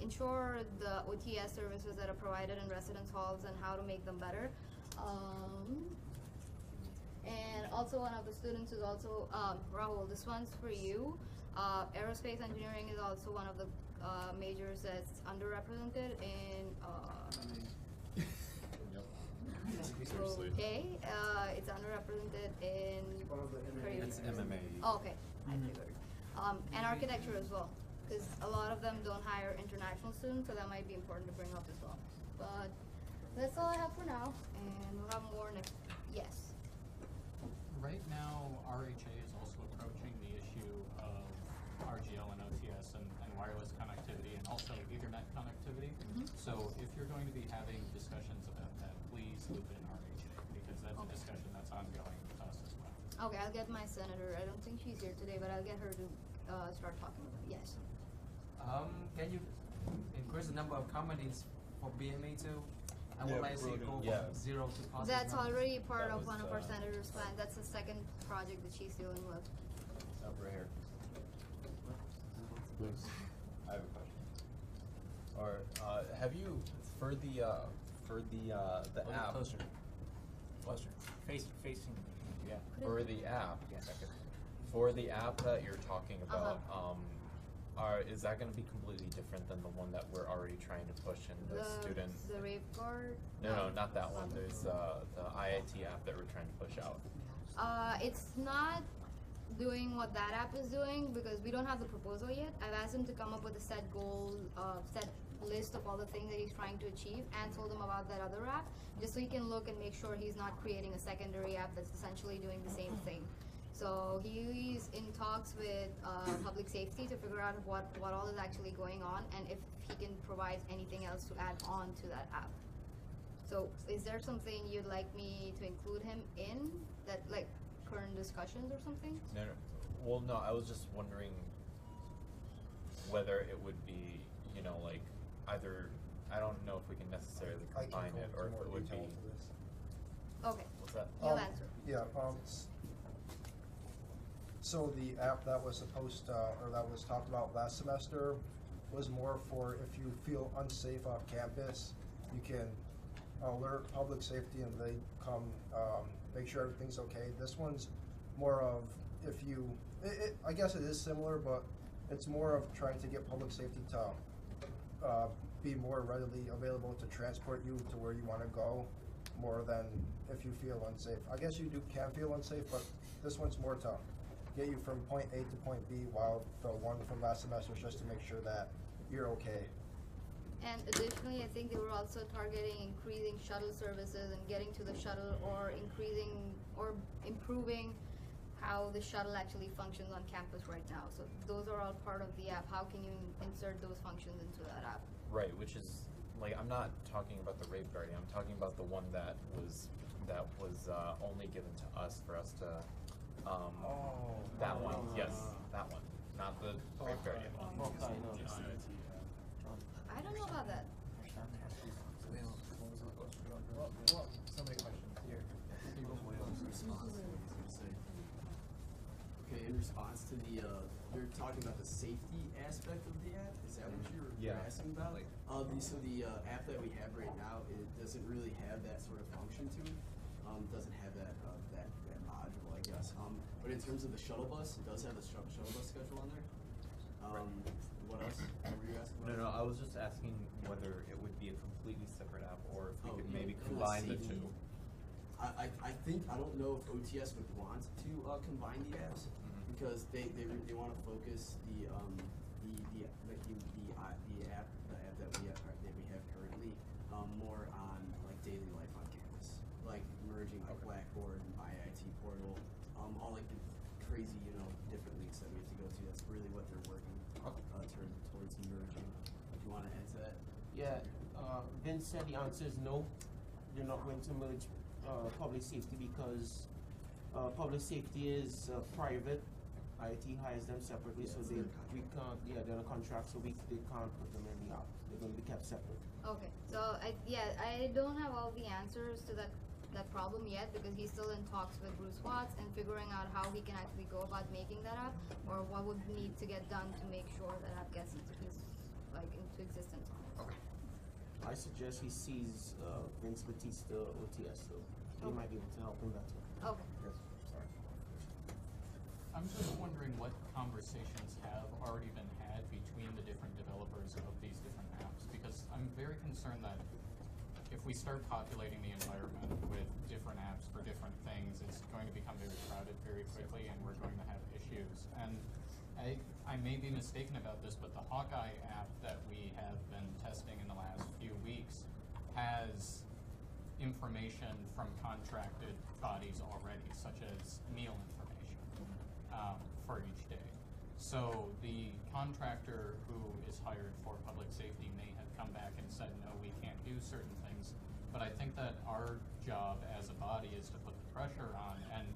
ensure the OTS services that are provided in residence halls and how to make them better. And also one of the students is also, Rahul, this one's for you. Aerospace engineering is also one of the majors that's underrepresented in okay, it's underrepresented in It's MMA. Oh, okay, I figured. And architecture as well, because a lot of them don't hire international students, so that might be important to bring up as well. But that's all I have for now, and we'll have more next. Yes. Right now, RHA is also approaching the issue of RGL and OTS and wireless connectivity, and also Ethernet internet connectivity. So if you're going to be having discussions about that, please loop in RHA, because that's a discussion that's ongoing with us as well. Okay, I'll get my senator. I don't think she's here today, but I'll get her to start talking about it. Yes. Can you increase the number of comedies for BMA too? I would like to see it go from 0 to positive. That's numbers. already part of one of our senator's plan. That's the second project that she's dealing with. Over here. Please. I have a question. Or have you for the app? Closer. Facing. Yeah. For the app. Yeah. For the app that you're talking about, is that going to be completely different than the one that we're already trying to push in the student? The rape guard? No, not that one. There's the IIT app that we're trying to push out. It's not doing what that app is doing because we don't have the proposal yet. I've asked him to come up with a set goal, set list of all the things that he's trying to achieve, and told him about that other app, just so he can look and make sure he's not creating a secondary app that's essentially doing the same thing. So he's in talks with public safety to figure out what all is actually going on and if he can provide anything else to add on to that app. So is there something you'd like me to include him in, that like current discussions or something? No. Well, no. I was just wondering whether it would be, like either. I don't know if we can necessarily combine it, or if it would be. Okay. What's that? You'll answer. Yeah. So the app that was supposed to, or that was talked about last semester was more for if you feel unsafe off campus, you can alert public safety and they come make sure everything's okay. This one's more of if you, I guess it is similar, but it's more of trying to get public safety to be more readily available to transport you to where you want to go, more than if you feel unsafe. I guess you can feel unsafe, but this one's more to get you from point A to point B, while the one from last semester is just to make sure that you're okay. And additionally, I think they were also targeting increasing shuttle services and getting to the shuttle, or increasing or improving how the shuttle actually functions on campus right now. So those are all part of the app. How can you insert those functions into that app? Right, which is like, I'm not talking about the rape guardian. I'm talking about the one that was only given to us for us to. That one, yes, that one, not the rape guardian one. I don't know about that. Well, so many questions here. Okay, in response to the, you're talking about the safety aspect of the app. Is that what you're asking about? So the app that we have right now, it doesn't really have that sort of function to it. Doesn't have that module, I guess. But in terms of the shuttle bus, it does have the shuttle bus schedule on there. What else? What were you asking about? No, I was just asking whether it would be a completely separate app, or if we could maybe combine the two. I think, I don't know if OTS would want to combine the apps, because they want to focus the app that we have currently more on like daily life on campus, like merging like Blackboard and IIT portal, all like the crazy different links that we have to go to. That's really what they're working towards merging. Do you want to add to that? Yeah, Vince said the answer is no. They're not going to merge public safety because public safety is private. IIT hires them separately, so we can't. Yeah, they're on a contract, so they can't put them in the app. They're going to be kept separate. Okay, so I don't have all the answers to that problem yet, because he's still in talks with Bruce Watts and figuring out how he can actually go about making that app, or what would need to get done to make sure that app gets into existence. Okay. I suggest he sees Vince Batista OTS, though. He might be able to help him better. Okay. Yes. Sorry. I'm just wondering what conversations have already been had between the different developers of these different apps, because I'm very concerned that if we start populating the environment with different apps for different things, it's going to become very crowded very quickly, and we're going to have issues. And I may be mistaken about this, but the Hawkeye app that we have been testing in the last few weeks has information from contracted bodies already, such as meal information for each day. So the contractor who is hired for public safety may do certain things. But I think that our job as a body is to put the pressure on, and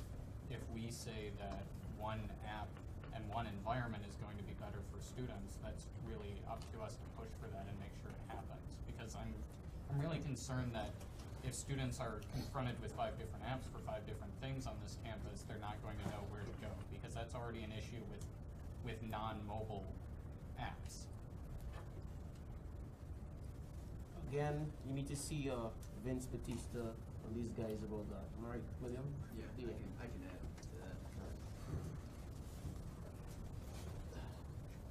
if we say that one app and one environment is going to be better for students, that's really up to us to push for that and make sure it happens. Because I'm really concerned that if students are confronted with 5 different apps for 5 different things on this campus, they're not going to know where to go, because that's already an issue with non-mobile apps. Again, you need to see Vince Batista and these guys about that. Am I right, William? Yeah, I can add to that.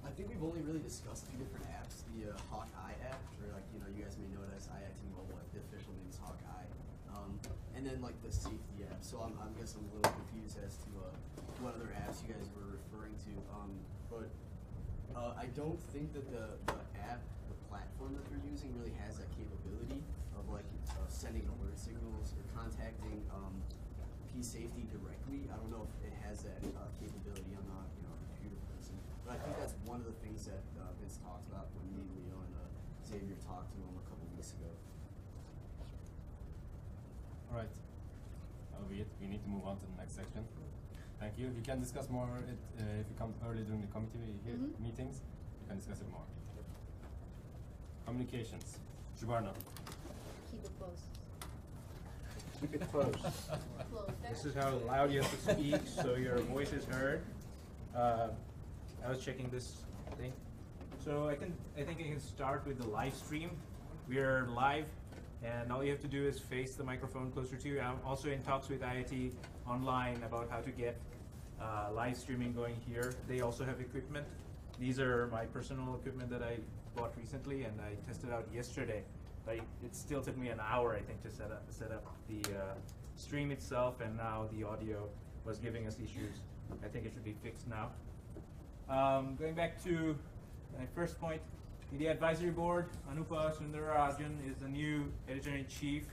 I think we've only really discussed 2 different apps. The Hawkeye app, or like, you know, you guys may know it as IIT Mobile, like the official name is Hawkeye. And then like the safety app. So I'm guessing I'm a little confused as to what other apps you guys were referring to. But I don't think that the app, the platform that they're using really has that capability of like sending alert signals or contacting P-Safety directly. I don't know if it has that capability. I'm not, you know, a computer person. But I think that's one of the things that Vince talked about when me, Leo, and Xavier talked to him a couple weeks ago. All right. That'll be it. We need to move on to the next section. Thank you. You can discuss more if you come early during the committee meetings. You can discuss it more. Communications. Jubarna. Keep it close. Keep it close. This is how loud you have to speak so your voice is heard. I was checking this thing. So I think I can start with the live stream. We are live, and all you have to do is face the microphone closer to you. I'm also in talks with IIT Online about how to get live streaming going here. They also have equipment. These are my personal equipment that I bought recently, and I tested out yesterday. It still took me an hour, I think, to set up the stream itself, and now the audio was giving us issues. I think it should be fixed now. Going back to my first point, the advisory board, Anupa Sundararajan is the new editor-in-chief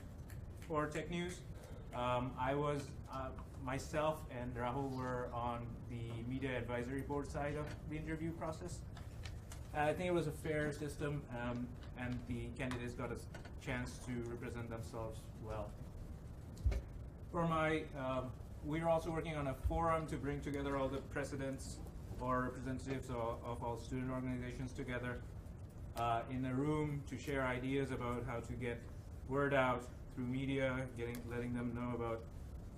for Tech News. I was, myself and Rahul were on the media advisory board side of the interview process. I think it was a fair system, and the candidates got a chance to represent themselves well. For my, we're also working on a forum to bring together all the presidents or representatives of all student organizations together in a room to share ideas about how to get word out through media, letting them know about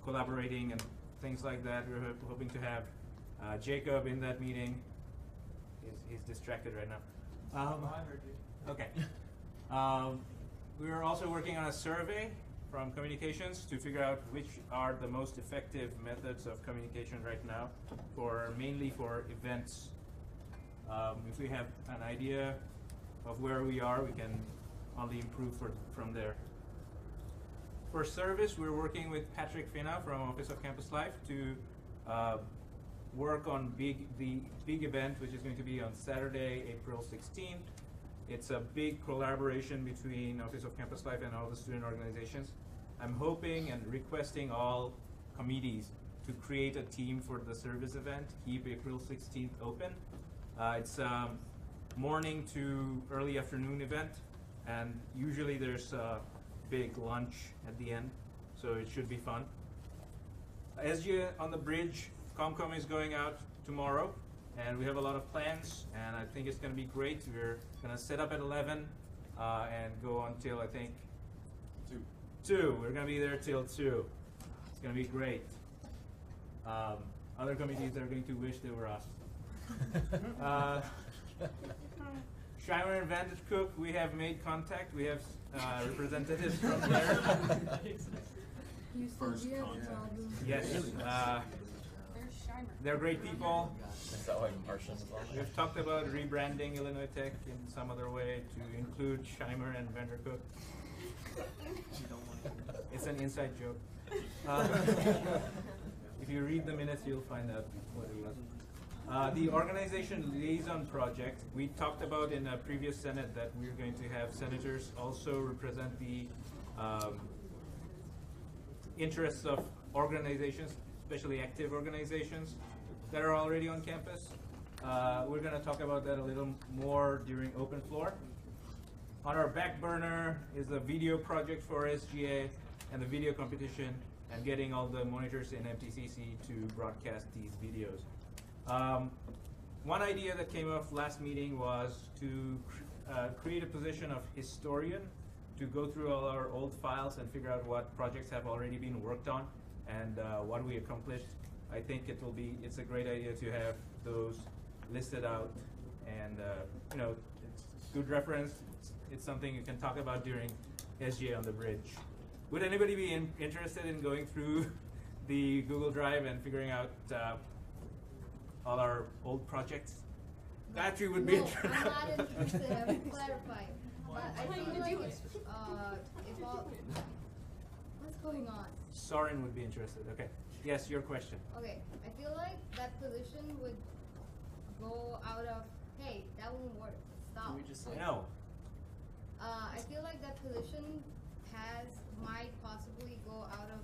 collaborating and things like that. We're hoping to have Jacob in that meeting. He's distracted right now. I heard you. Okay. We are also working on a survey from communications to figure out which are the most effective methods of communication right now, mainly for events. If we have an idea of where we are, we can only improve from there. For service, we're working with Patrick Finna from Office of Campus Life to work on the big event, which is going to be on Saturday, April 16th. It's a big collaboration between Office of Campus Life and all the student organizations. I'm hoping and requesting all committees to create a team for the service event, keep April 16th open. It's a morning to early afternoon event, and usually there's a big lunch at the end, so it should be fun. SGA on the bridge, ComCom is going out tomorrow, and we have a lot of plans, and I think it's going to be great. We're going to set up at 11 and go until, I think, 2. We're going to be there till 2. It's going to be great. Other committees are going to wish they were us. Shimer and Vantage Cook, we have made contact. We have representatives from there. First contact. Yes. They're great people. Is that why Martian is on? We've talked about rebranding Illinois Tech in some other way to include Shimer and Vandercook. It's an inside joke. If you read the minutes, you'll find out what it was. The organization liaison project, we talked about in a previous Senate that we're going to have senators also represent the interests of organizations, especially active organizations that are already on campus. We're going to talk about that a little more during open floor. On our back burner is the video project for SGA and the video competition and getting all the monitors in MTCC to broadcast these videos. One idea that came up last meeting was to create a position of historian to go through all our old files and figure out what projects have already been worked on and what we accomplished. I think it's a great idea to have those listed out, and it's good reference. It's something you can talk about during SGA on the Bridge. Would anybody be interested in going through the Google Drive and figuring out all our old projects? Battery would be interested. I'm not interested. I will clarify. I feel like if all, what's going on? Soren would be interested. Okay. Yes, your question. Okay, I feel like that position would go out of, hey, that won't work. Stop. No. I feel like that position might possibly go out of.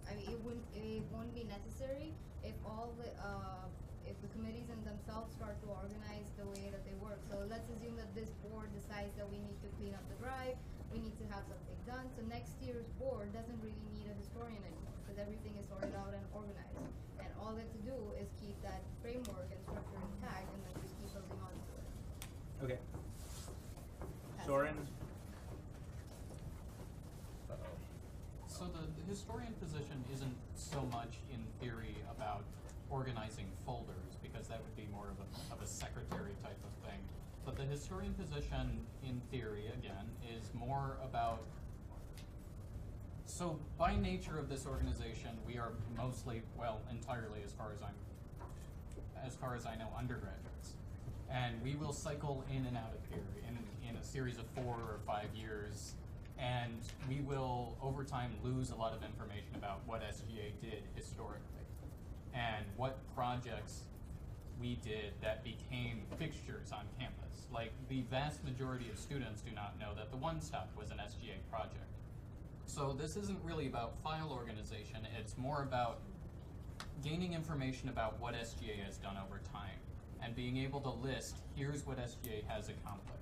I mean, it won't be necessary if all the if the committees in themselves start to organize the way that they work. So let's assume that this board decides that we need to clean up the drive, we need to have something done. So next year's board doesn't really need a historian anymore because everything is sorted out and organized. And all they have to do is keep that framework and structure intact and then just keep building on to it. Okay. Soren? So the historian position isn't so much in theory about organizing folders, because that would be more of a secretary type of thing. But the historian position, in theory, again, is more about, so by nature of this organization, we are mostly, well, entirely as far as I know, undergraduates. And we will cycle in and out of here in a series of 4 or 5 years, and we will, over time, lose a lot of information about what SGA did historically and what projects we did that became fixtures on campus. Like, the vast majority of students do not know that the One Stop was an SGA project. So this isn't really about file organization, it's more about gaining information about what SGA has done over time and being able to list, here's what SGA has accomplished,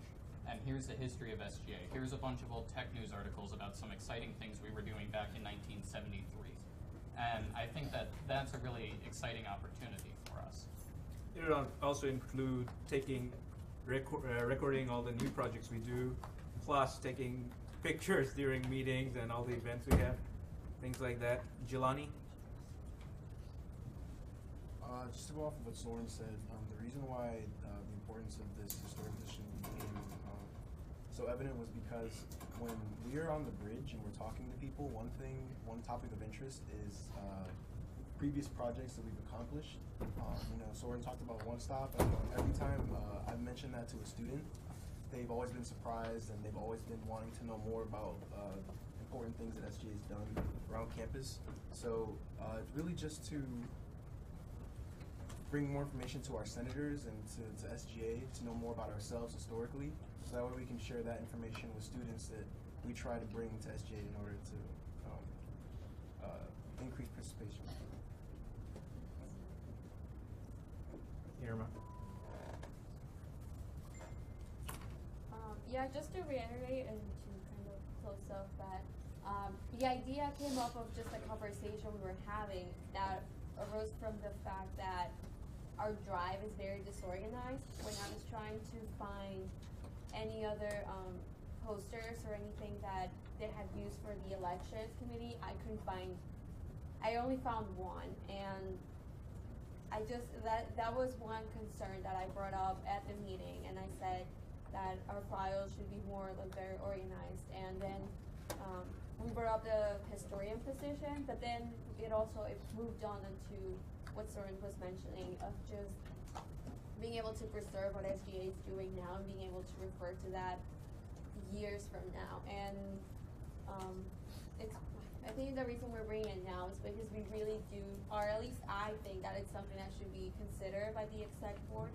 and here's the history of SGA. Here's a bunch of old tech news articles about some exciting things we were doing back in 1973. And I think that that's a really exciting opportunity for us. It would also include recording all the new projects we do, plus taking pictures during meetings and all the events we have, things like that. Jelani? Just to go off of what Soren said, the reason why the importance of this historic position became so evident was because when we are on the bridge and we're talking to people, one topic of interest is previous projects that we've accomplished. Soren talked about One Stop, and every time I've mentioned that to a student, they've always been surprised and they've always been wanting to know more about important things that SGA has done around campus. So it's really just to bring more information to our senators and to SGA to know more about ourselves historically, so that way we can share that information with students that we try to bring to SGA in order to increase participation. Irma? Yeah, just to reiterate and to kind of close up that the idea came up of just a conversation we were having that arose from the fact that our drive is very disorganized. When I was trying to find any other posters or anything that they had used for the elections committee, I only found one, and that was one concern that I brought up at the meeting, and I said that our files should be more like very organized. And then we brought up the historian position, but then it moved on into what Soren was mentioning of just being able to preserve what SGA is doing now and being able to refer to that years from now. And I think the reason we're bringing it now is because we really do, or at least I think that it's something that should be considered by the exec board,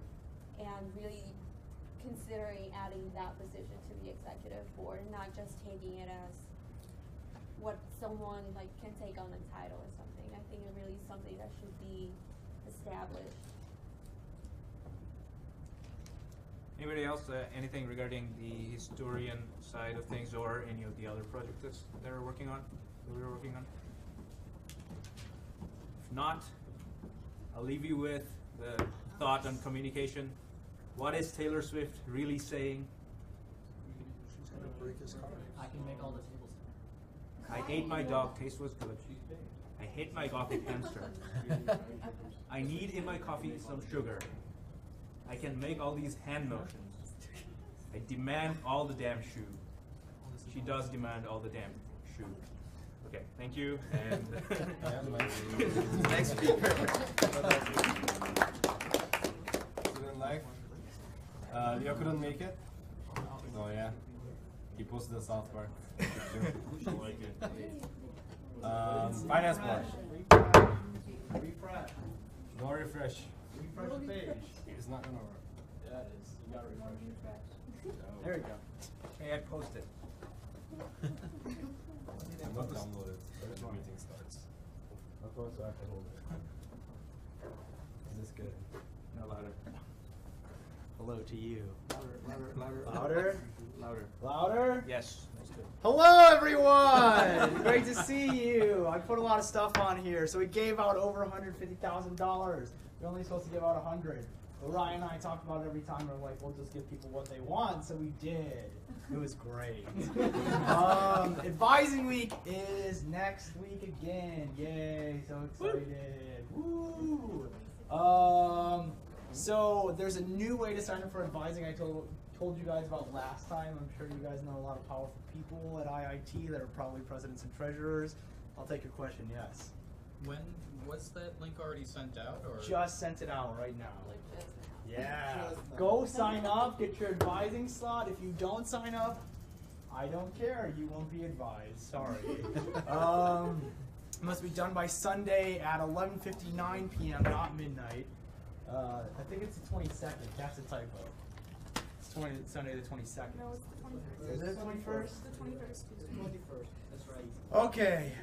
and really considering adding that position to the executive board and not just taking it as what someone can take on the title or something. I think it really is something that should be established. Anybody else? Anything regarding the historian side of things, or any of the other projects that they're working on? That we're working on. If not, I'll leave you with the thought on communication. What is Taylor Swift really saying? She's gonna break his car. I can make all the tables. I ate my dog, taste was good. I hate my gothic hamster. I need in my coffee some sugar. I can make all these hand motions. I demand all the damn shoe. She does demand all the damn shoe. Okay, thank you, and next speaker. Student life. Leo couldn't make it. So yeah, he posted the South Park. Finance board. Refresh. No refresh. Refresh the page. It's not gonna work. Yeah, it is. You gotta refresh. there we go. Hey, I posted. I'm not downloaded when the meeting starts. Of course, I can hold it. Is this good? No, louder. Hello to you. Louder, louder. Louder? Louder. Louder? Yes, that's good. Hello, everyone! Great to see you. I put a lot of stuff on here. So we gave out over $150,000. We're only supposed to give out 100. But Ryan and I talk about it every time. We're like, we'll just give people what they want. So we did. It was great. Advising week is next week again. Yay! So excited. Woo! So there's a new way to sign up for advising. I told you guys about last time. I'm sure you guys know a lot of powerful people at IIT that are probably presidents and treasurers. I'll take your question, yes. When was that link already sent out, or Just sent it out right now. Yeah. Go sign up, get your advising slot. If you don't sign up, I don't care. You won't be advised. Sorry. It must be done by Sunday at 11:59 p.m., not midnight. I think it's the 22nd. That's a typo. It's Sunday the 22nd. No, it's the 21st. Is it the 21st? The 21st. 21st. That's right. Okay.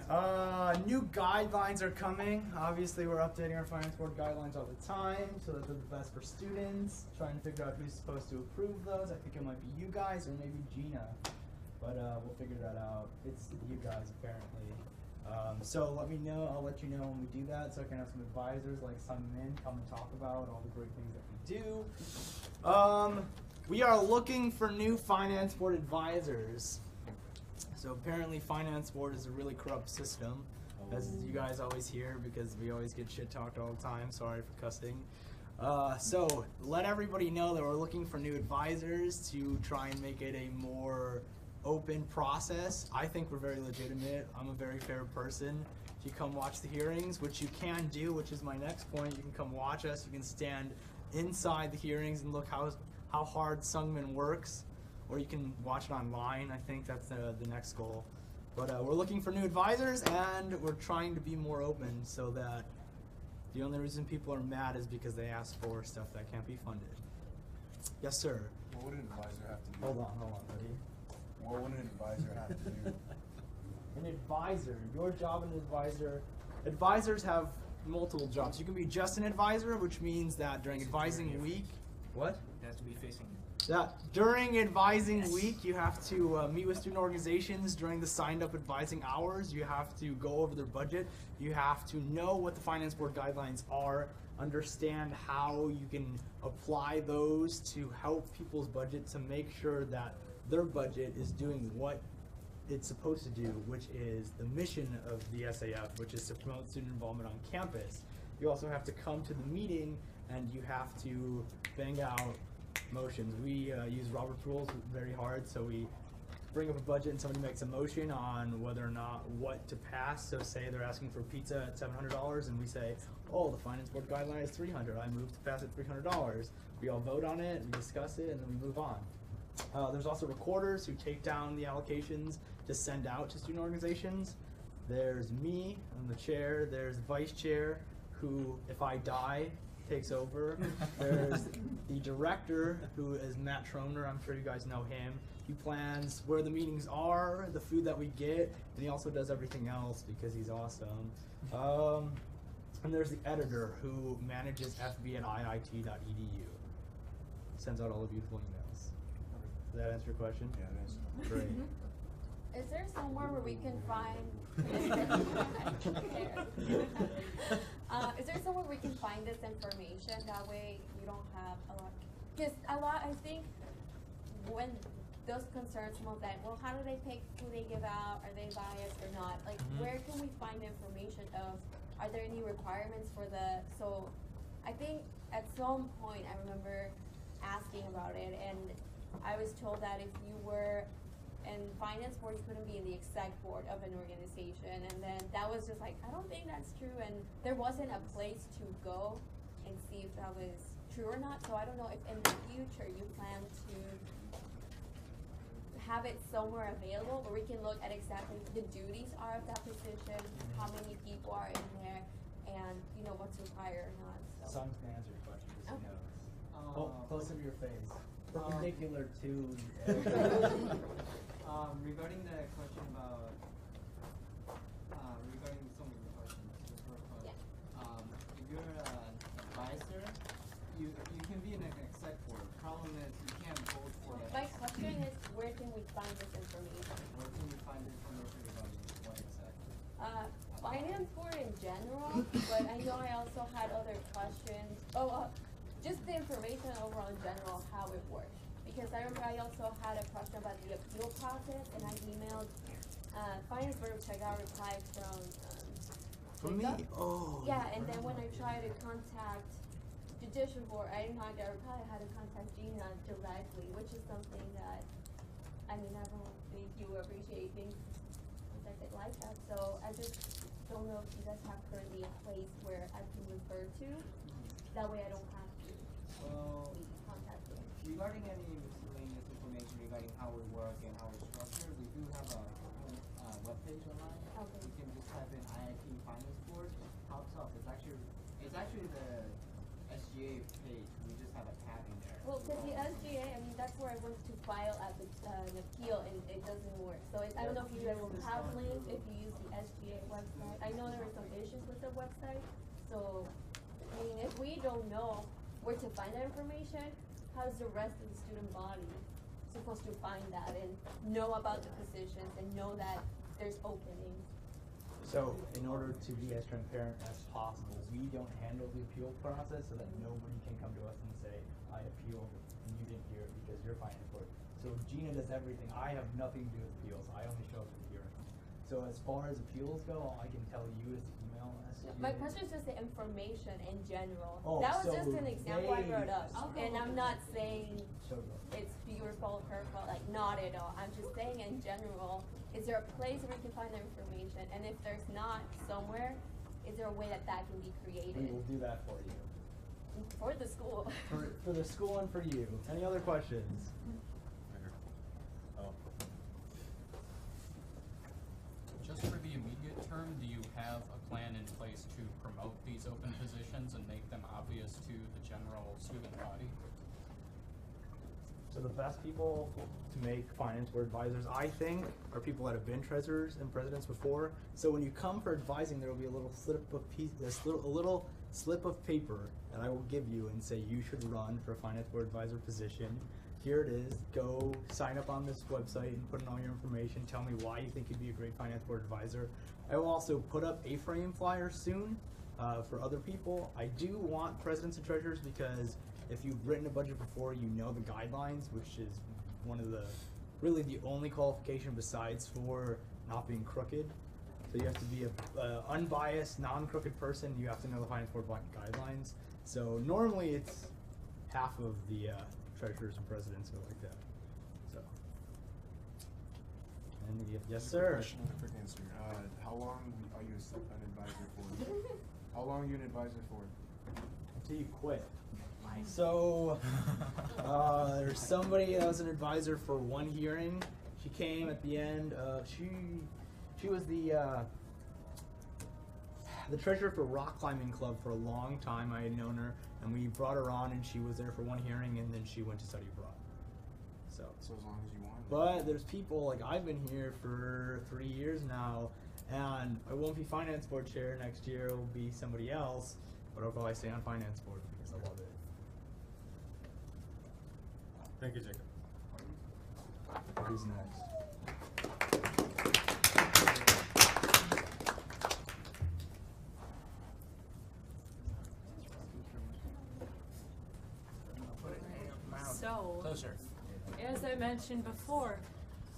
New guidelines are coming. Obviously, we're updating our finance board guidelines all the time so that they're the best for students. Trying to figure out who's supposed to approve those. I think it might be you guys or maybe Gina, but we'll figure that out. It's you guys apparently. So let me know. I'll let you know when we do that, so I can have some advisors like Sun Min come and talk about all the great things that we do. We are looking for new finance board advisors. So apparently finance board is a really corrupt system, as you guys always hear, because we always get shit talked all the time. Sorry for cussing. So let everybody know that we're looking for new advisors to try and make it a more open process. I think we're very legitimate. I'm a very fair person. If you come watch the hearings, which you can do, which is my next point, you can come watch us. You can stand inside the hearings and look how hard Sungmin works, or you can watch it online. I think that's the next goal. But we're looking for new advisors, and we're trying to be more open so that the only reason people are mad is because they ask for stuff that can't be funded. Yes, sir. What would an advisor have to do? Hold on, buddy. What would an advisor have to do? An advisor, your job as an advisor. Advisors have multiple jobs. You can be just an advisor, which means that during advising week, what? It has to be facing you. That during advising week, you have to meet with student organizations during the signed up advising hours. You have to go over their budget. You have to know what the finance board guidelines are, understand how you can apply those to help people's budget to make sure that their budget is doing what it's supposed to do, which is the mission of the SAF, which is to promote student involvement on campus. You also have to come to the meeting and you have to bang out motions. We use Robert's rules very hard, so we bring up a budget and somebody makes a motion on whether or not what to pass. So say they're asking for pizza at $700 and we say, oh, the finance board guideline is $300. I move to pass it $300. We all vote on it, we discuss it, and then we move on. There's also recorders who take down the allocations to send out to student organizations. There's me, I'm the chair. There's the vice chair, who, if I die, takes over. There's the director, who is Matt Troner. I'm sure you guys know him. He plans where the meetings are, the food that we get, and he also does everything else because he's awesome. And there's the editor, who manages FB at iit.edu. sends out all the beautiful emails. Does that answer your question? Yeah, it is. Great. Is there somewhere where we can find? Is there somewhere we can find this information? That way you don't have a lot. Because I think when those concerns come up, that well, how do they pick who they give out? Are they biased or not? Like, where can we find information of? Are there any requirements for the? So, I think at some point I remember asking about it, and I was told that if you were in finance board, you couldn't be in the exec board of an organization, and then that was just like, I don't think that's true, and there wasn't a place to go and see if that was true or not. So I don't know if in the future you plan to have it somewhere available where we can look at exactly the duties are of that position, how many people are in there, and you know what's required or not. So. Son's gonna answer your question, just so you know. Oh, Close up your face. Perpendicular to. Regarding the question about regarding some of the questions, the first one. Yeah. If you're an advisor, you can be in an exec board. Problem is you can't vote for it. My question is, where can we find this information? Where can we find information regarding what exactly? Finance board in general, but I know I also had other questions. Just the information overall in general, how it works. Because I remember I also had a question about the appeal process, and I emailed finance board, which I got a reply from me? Jacob. Oh. Yeah, and then when I tried to contact judicial board, I did not get a reply. I had to contact Gina directly, which is something that, I mean, I don't think you appreciate being contacted like that. So I just don't know if you guys have currently a place where I can refer to. That way I don't have to contact you. Regarding any miscellaneous information regarding how we work and how we're structured, we do have a webpage online. Okay. You can just type in IIT Finance Board, pops up. It's actually the SGA page. We just have a tab in there. Well, because the SGA, I mean, that's where I went to file an appeal, and it doesn't work. So I don't know if you guys will have links if you use the SGA website. I know there were some issues with the website. So, I mean, if we don't know where to find that information, how's the rest of the student body supposed to find that and know about the positions and know that there's openings? So, in order to be as transparent as possible, we don't handle the appeal process so that nobody can come to us and say, I appealed and you didn't hear it because you're finance board. So Gina does everything. I have nothing to do with appeals. I only show up to the hearing. So as far as appeals go, all I can tell you is to email us. My question is just the information in general. Oh, that was so just an example I brought up. they- And I'm not saying So it's your fault, her fault, like not at all. I'm just saying in general, is there a place where you can find the information? And if there's not somewhere, is there a way that that can be created? we will do that for you. For the school. For the school and for you. Any other questions? Oh. Just for the immediate term, do you have a plan in place to promote these open positions and make them obvious to the general student body? So the best people to make finance board advisors, I think, are people that have been treasurers and presidents before. So when you come for advising, there will be a little slip of paper that I will give you and say you should run for a finance board advisor position. Here it is. Go sign up on this website and put in all your information. Tell me why you think you'd be a great finance board advisor. I will also put up A-frame flyers soon for other people. I do want presidents and treasurers because if you've written a budget before, you know the guidelines, which is one of really the only qualification besides for not being crooked. So you have to be a unbiased, non-crooked person. You have to know the finance board guidelines. So normally it's half of the treasurers and presidents are like that. So, and yes, sir. Question and a quick answer. How long are you an advisor for? How long are you an advisor for? Until you quit. So there's somebody that was an advisor for one hearing. She came at the end. She was the treasurer for Rock Climbing Club for a long time. I had known her, and we brought her on, and she was there for one hearing, and then she went to study abroad. So as long as you want. But there's people like I've been here for 3 years now, and I won't be finance board chair next year. It will be somebody else, but I'll probably stay on finance board because I love it. Thank you, Jacob. Who's next? So, Closer. as I mentioned before,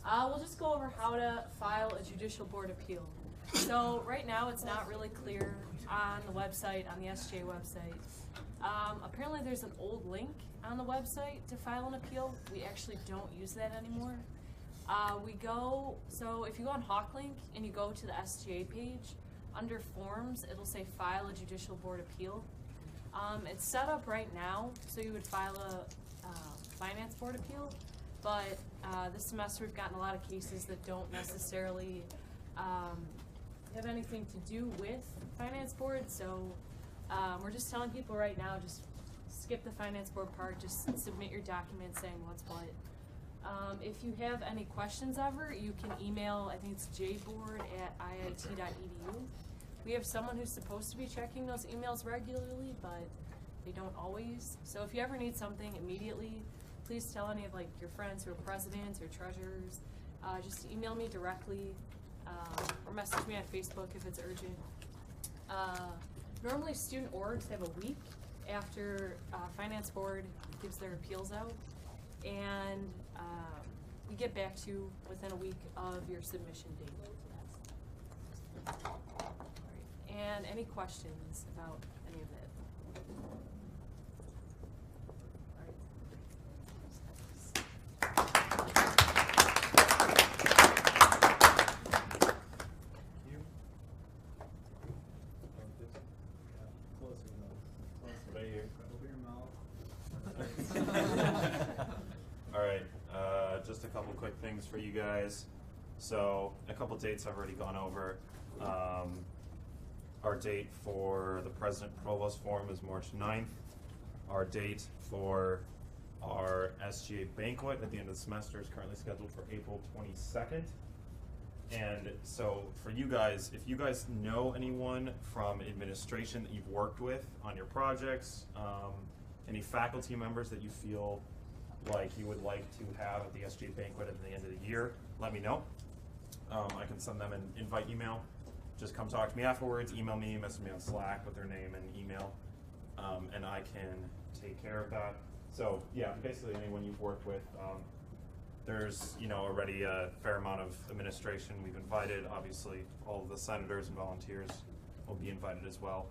we'll just go over how to file a judicial board appeal. So right now it's not really clear on the website, on the SGA website. Apparently there's an old link on the website to file an appeal. We actually don't use that anymore. So if you go on HawkLink and you go to the SGA page, under forms, it'll say file a judicial board appeal. It's set up right now, so you would file a finance board appeal, but this semester we've gotten a lot of cases that don't necessarily have anything to do with finance board, so we're just telling people right now, just skip the finance board part, just submit your documents saying what's what. If you have any questions ever, you can email, I think it's jboard@iit.edu. We have someone who's supposed to be checking those emails regularly, but they don't always. So if you ever need something immediately, please tell any of like your friends who are presidents or treasurers. Just email me directly or message me on Facebook if it's urgent. Normally student orgs have a week after finance board gives their appeals out, and we get back to you within a week of your submission date. And any questions about any of it? Right here. Open your mouth. All right, just a couple quick things for you guys. So a couple dates I've already gone over. Our date for the President Provost Forum is March 9th. Our date for our SGA banquet at the end of the semester is currently scheduled for April 22nd. And so for you guys, if you guys know anyone from administration that you've worked with on your projects, any faculty members that you feel like you would like to have at the SGA banquet at the end of the year, let me know. I can send them an invite email. Just come talk to me afterwards, email me, message me on Slack with their name and email, and I can take care of that. So yeah, basically anyone you've worked with. There's already a fair amount of administration we've invited. Obviously, all of the senators and volunteers will be invited as well.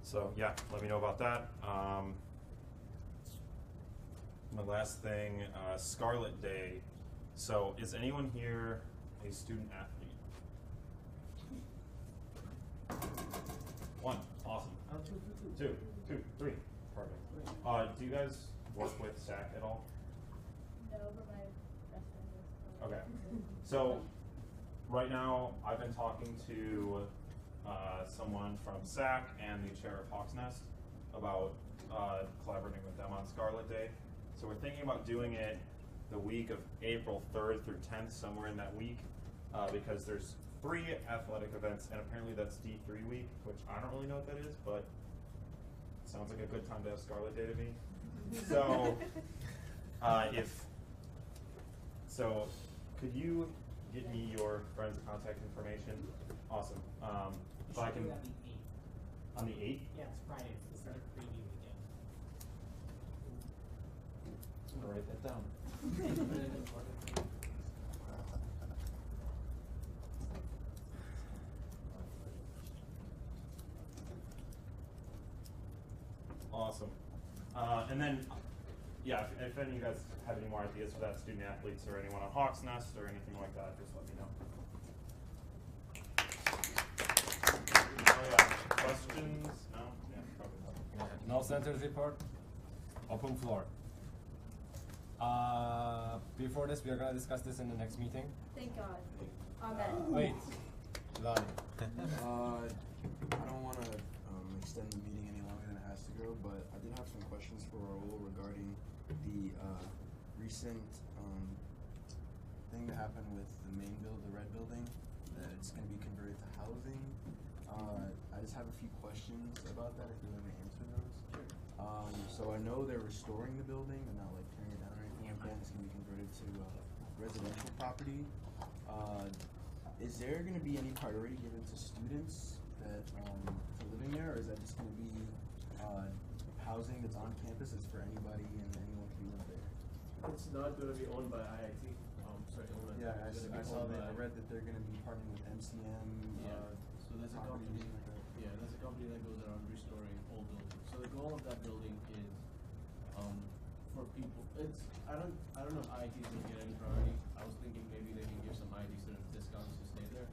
So yeah, let me know about that. My last thing, Scarlet Day. So is anyone here a student athlete? One, awesome. Two, three, perfect. Do you guys work with SAC at all? No, but my best friend is. Okay. So right now I've been talking to someone from SAC and the chair of Hawk's Nest about collaborating with them on Scarlet Day. So we're thinking about doing it the week of April 3rd through 10th, somewhere in that week, because there's 3 athletic events, and apparently that's D3 week, which I don't really know what that is, but it sounds like a good time to have Scarlet Day to me. So, could you get me your friend's contact information? Awesome. If I can. On the 8th? Yeah, it's Friday. It's the start of preview weekend. I'm gonna write that down. Awesome. And then, yeah, if any of you guys have any more ideas for that, student athletes or anyone on Hawk's Nest or anything like that, just let me know. Oh yeah, questions? No? Yeah, probably not. No centers report. Open floor. Before this, we are going to discuss this in the next meeting. Thank God. Amen. Wait. Lonnie. I don't want to extend the meeting any longer than it has to go, but I did have some questions for Raul regarding the recent thing that happened with the main the red building, that it's going to be converted to housing. I just have a few questions about that, if you want me to answer those. Sure. So I know they're restoring the building and not like tearing it down or anything like that. It's gonna be converted to residential property. Is there gonna be any priority given to students that for living there, or is that just gonna be housing that's on campus? It's for anybody and anyone can live there? It's not going to be owned by IIT. Yeah, I saw that. I read that they're going to be partnering with MCM. So there's a company. Yeah, there's a company that goes around restoring old buildings. So the goal of that building is for people. I don't know if IIT is going to get any priority. I was thinking maybe they can give some IIT students discounts to stay there,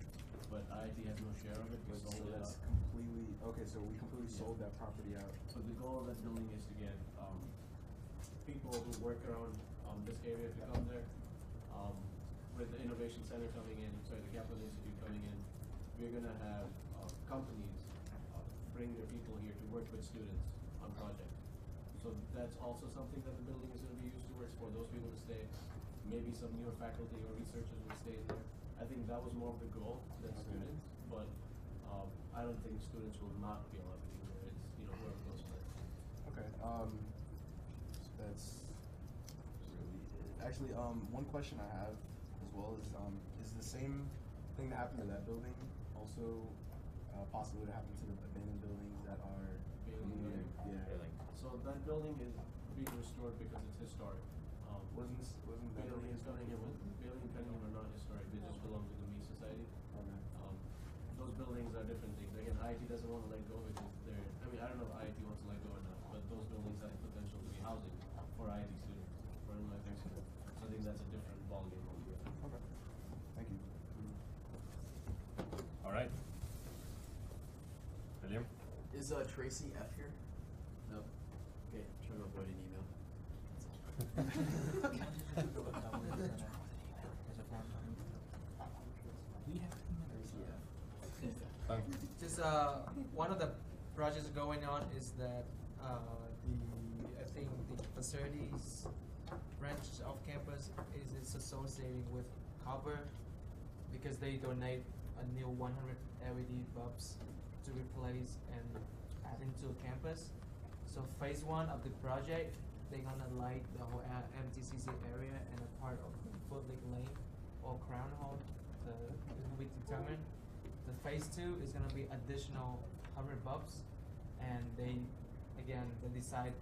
but IIT has no share of it. We sold it out. Completely okay. So we completely sold that property out. So the goal of that building is to get people who work around this area to come there. With the Innovation Center coming in, the Capital Institute coming in, we're going to have companies bring their people here to work with students on projects. So that's also something that the building is going to be used towards for those people to stay. Maybe some newer faculty or researchers will stay there. I think that was more of the goal than students, but I don't think students will not be allowed to be there. It's whoever goes first. Okay. That's really it. Actually, one question I have as well is the same thing that happened to that building also possibly to happen to the abandoned buildings that are So that building is being restored because it's historic. Wasn't that building historic? Bailey and Cunningham are not historic. They just belong to the Me Society. Okay. Those buildings are different things. Again, IIT doesn't want to let go because they're. I mean, I don't know if IIT wants to let go or not, but those buildings have potential to be housing for IIT students, for NYU students. So I think that's a different ballgame altogether. Okay. Thank you. All right. William? Is Tracy F here? No. Okay, I'm trying to avoid an email. Just one of the projects going on is that I think the facilities branch of campus is associating with Copper because they donate a new 100 LED bulbs to replace and add into campus. So phase 1 of the project, they're gonna light the whole MTCC area and a part of the Footlick Lane or Crown Hall. It will be determined. The phase 2 is gonna be additional 100 bulbs, and they decide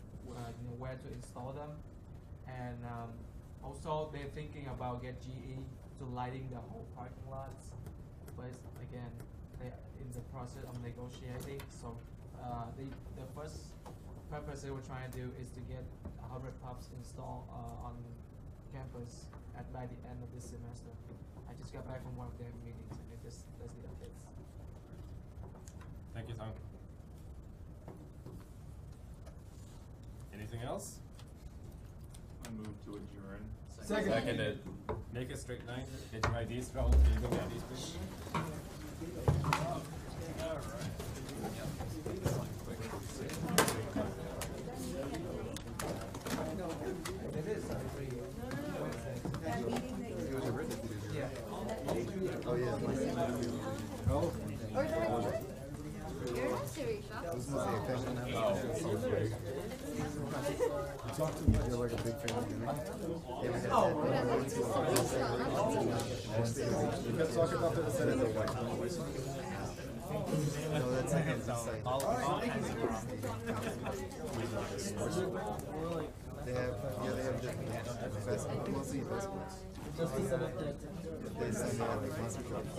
where to install them, and also they're thinking about get GE to lighting the whole parking lots, but again they're in the process of negotiating. So the first purpose they were trying to do is to get 100 pubs installed on campus by the end of this semester. I just got back from one of their meetings, and that's the updates. Thank you, Tom. Anything else? I move to adjourn. Seconded. Make a straight line. Get your IDs, Raul. Can you go get IDs, please? All right. It is. It was a written video. Yeah. Oh yeah. Oh. You're not serious, huh? This is the official now. You're like a big fan of Jimmy? Yeah, we had that. You can talk about the Senate. No, that's like a site. They have different mostly investments. They send out like monster jobs.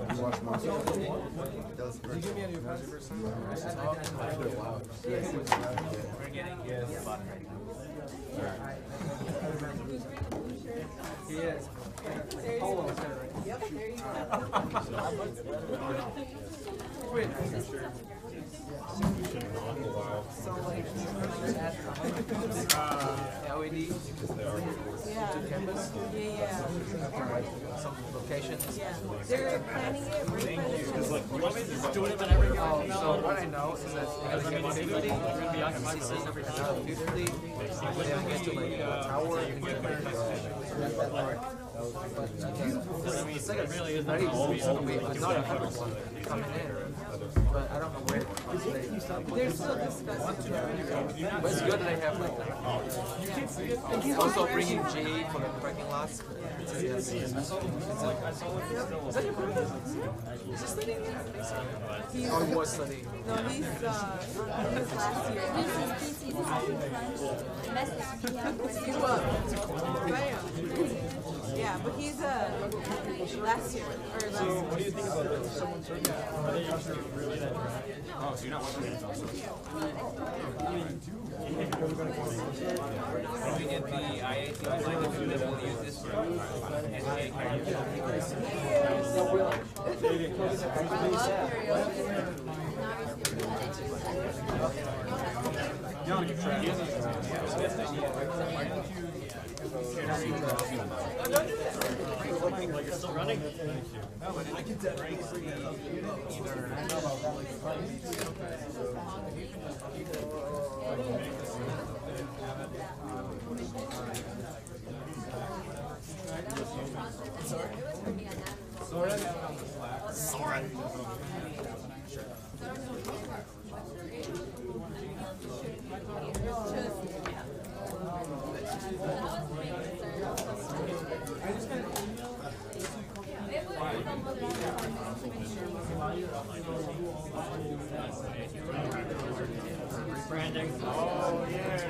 You watch Monster? Did you give me a new pass? Wow. We're getting He is. Yep, there you go. Wait. So like LED to campus? Yeah. Some locations? Yeah. They're planning it right by the so what I know is that they're going to be 50, they're going to be occupancy every time 50, when they get to like a tower, you can get like It's like a really is very easy to wait. It's not a hundred one coming in, but I don't know where. They're still discussing. But it's good that they have like that. Also bringing Jay for the parking lots. Is that your brother? Is he studying here? He was studying. No, he's last year. Yeah, but he's last year or last. So what do you think about this? Someone told me, are they actually really that bad? Oh, so you're not watching it also? We did the IAT design and then we'll use this for SGA Like it's still running? Thank you. No, but I get that right. Soren. Branding. Oh, yeah.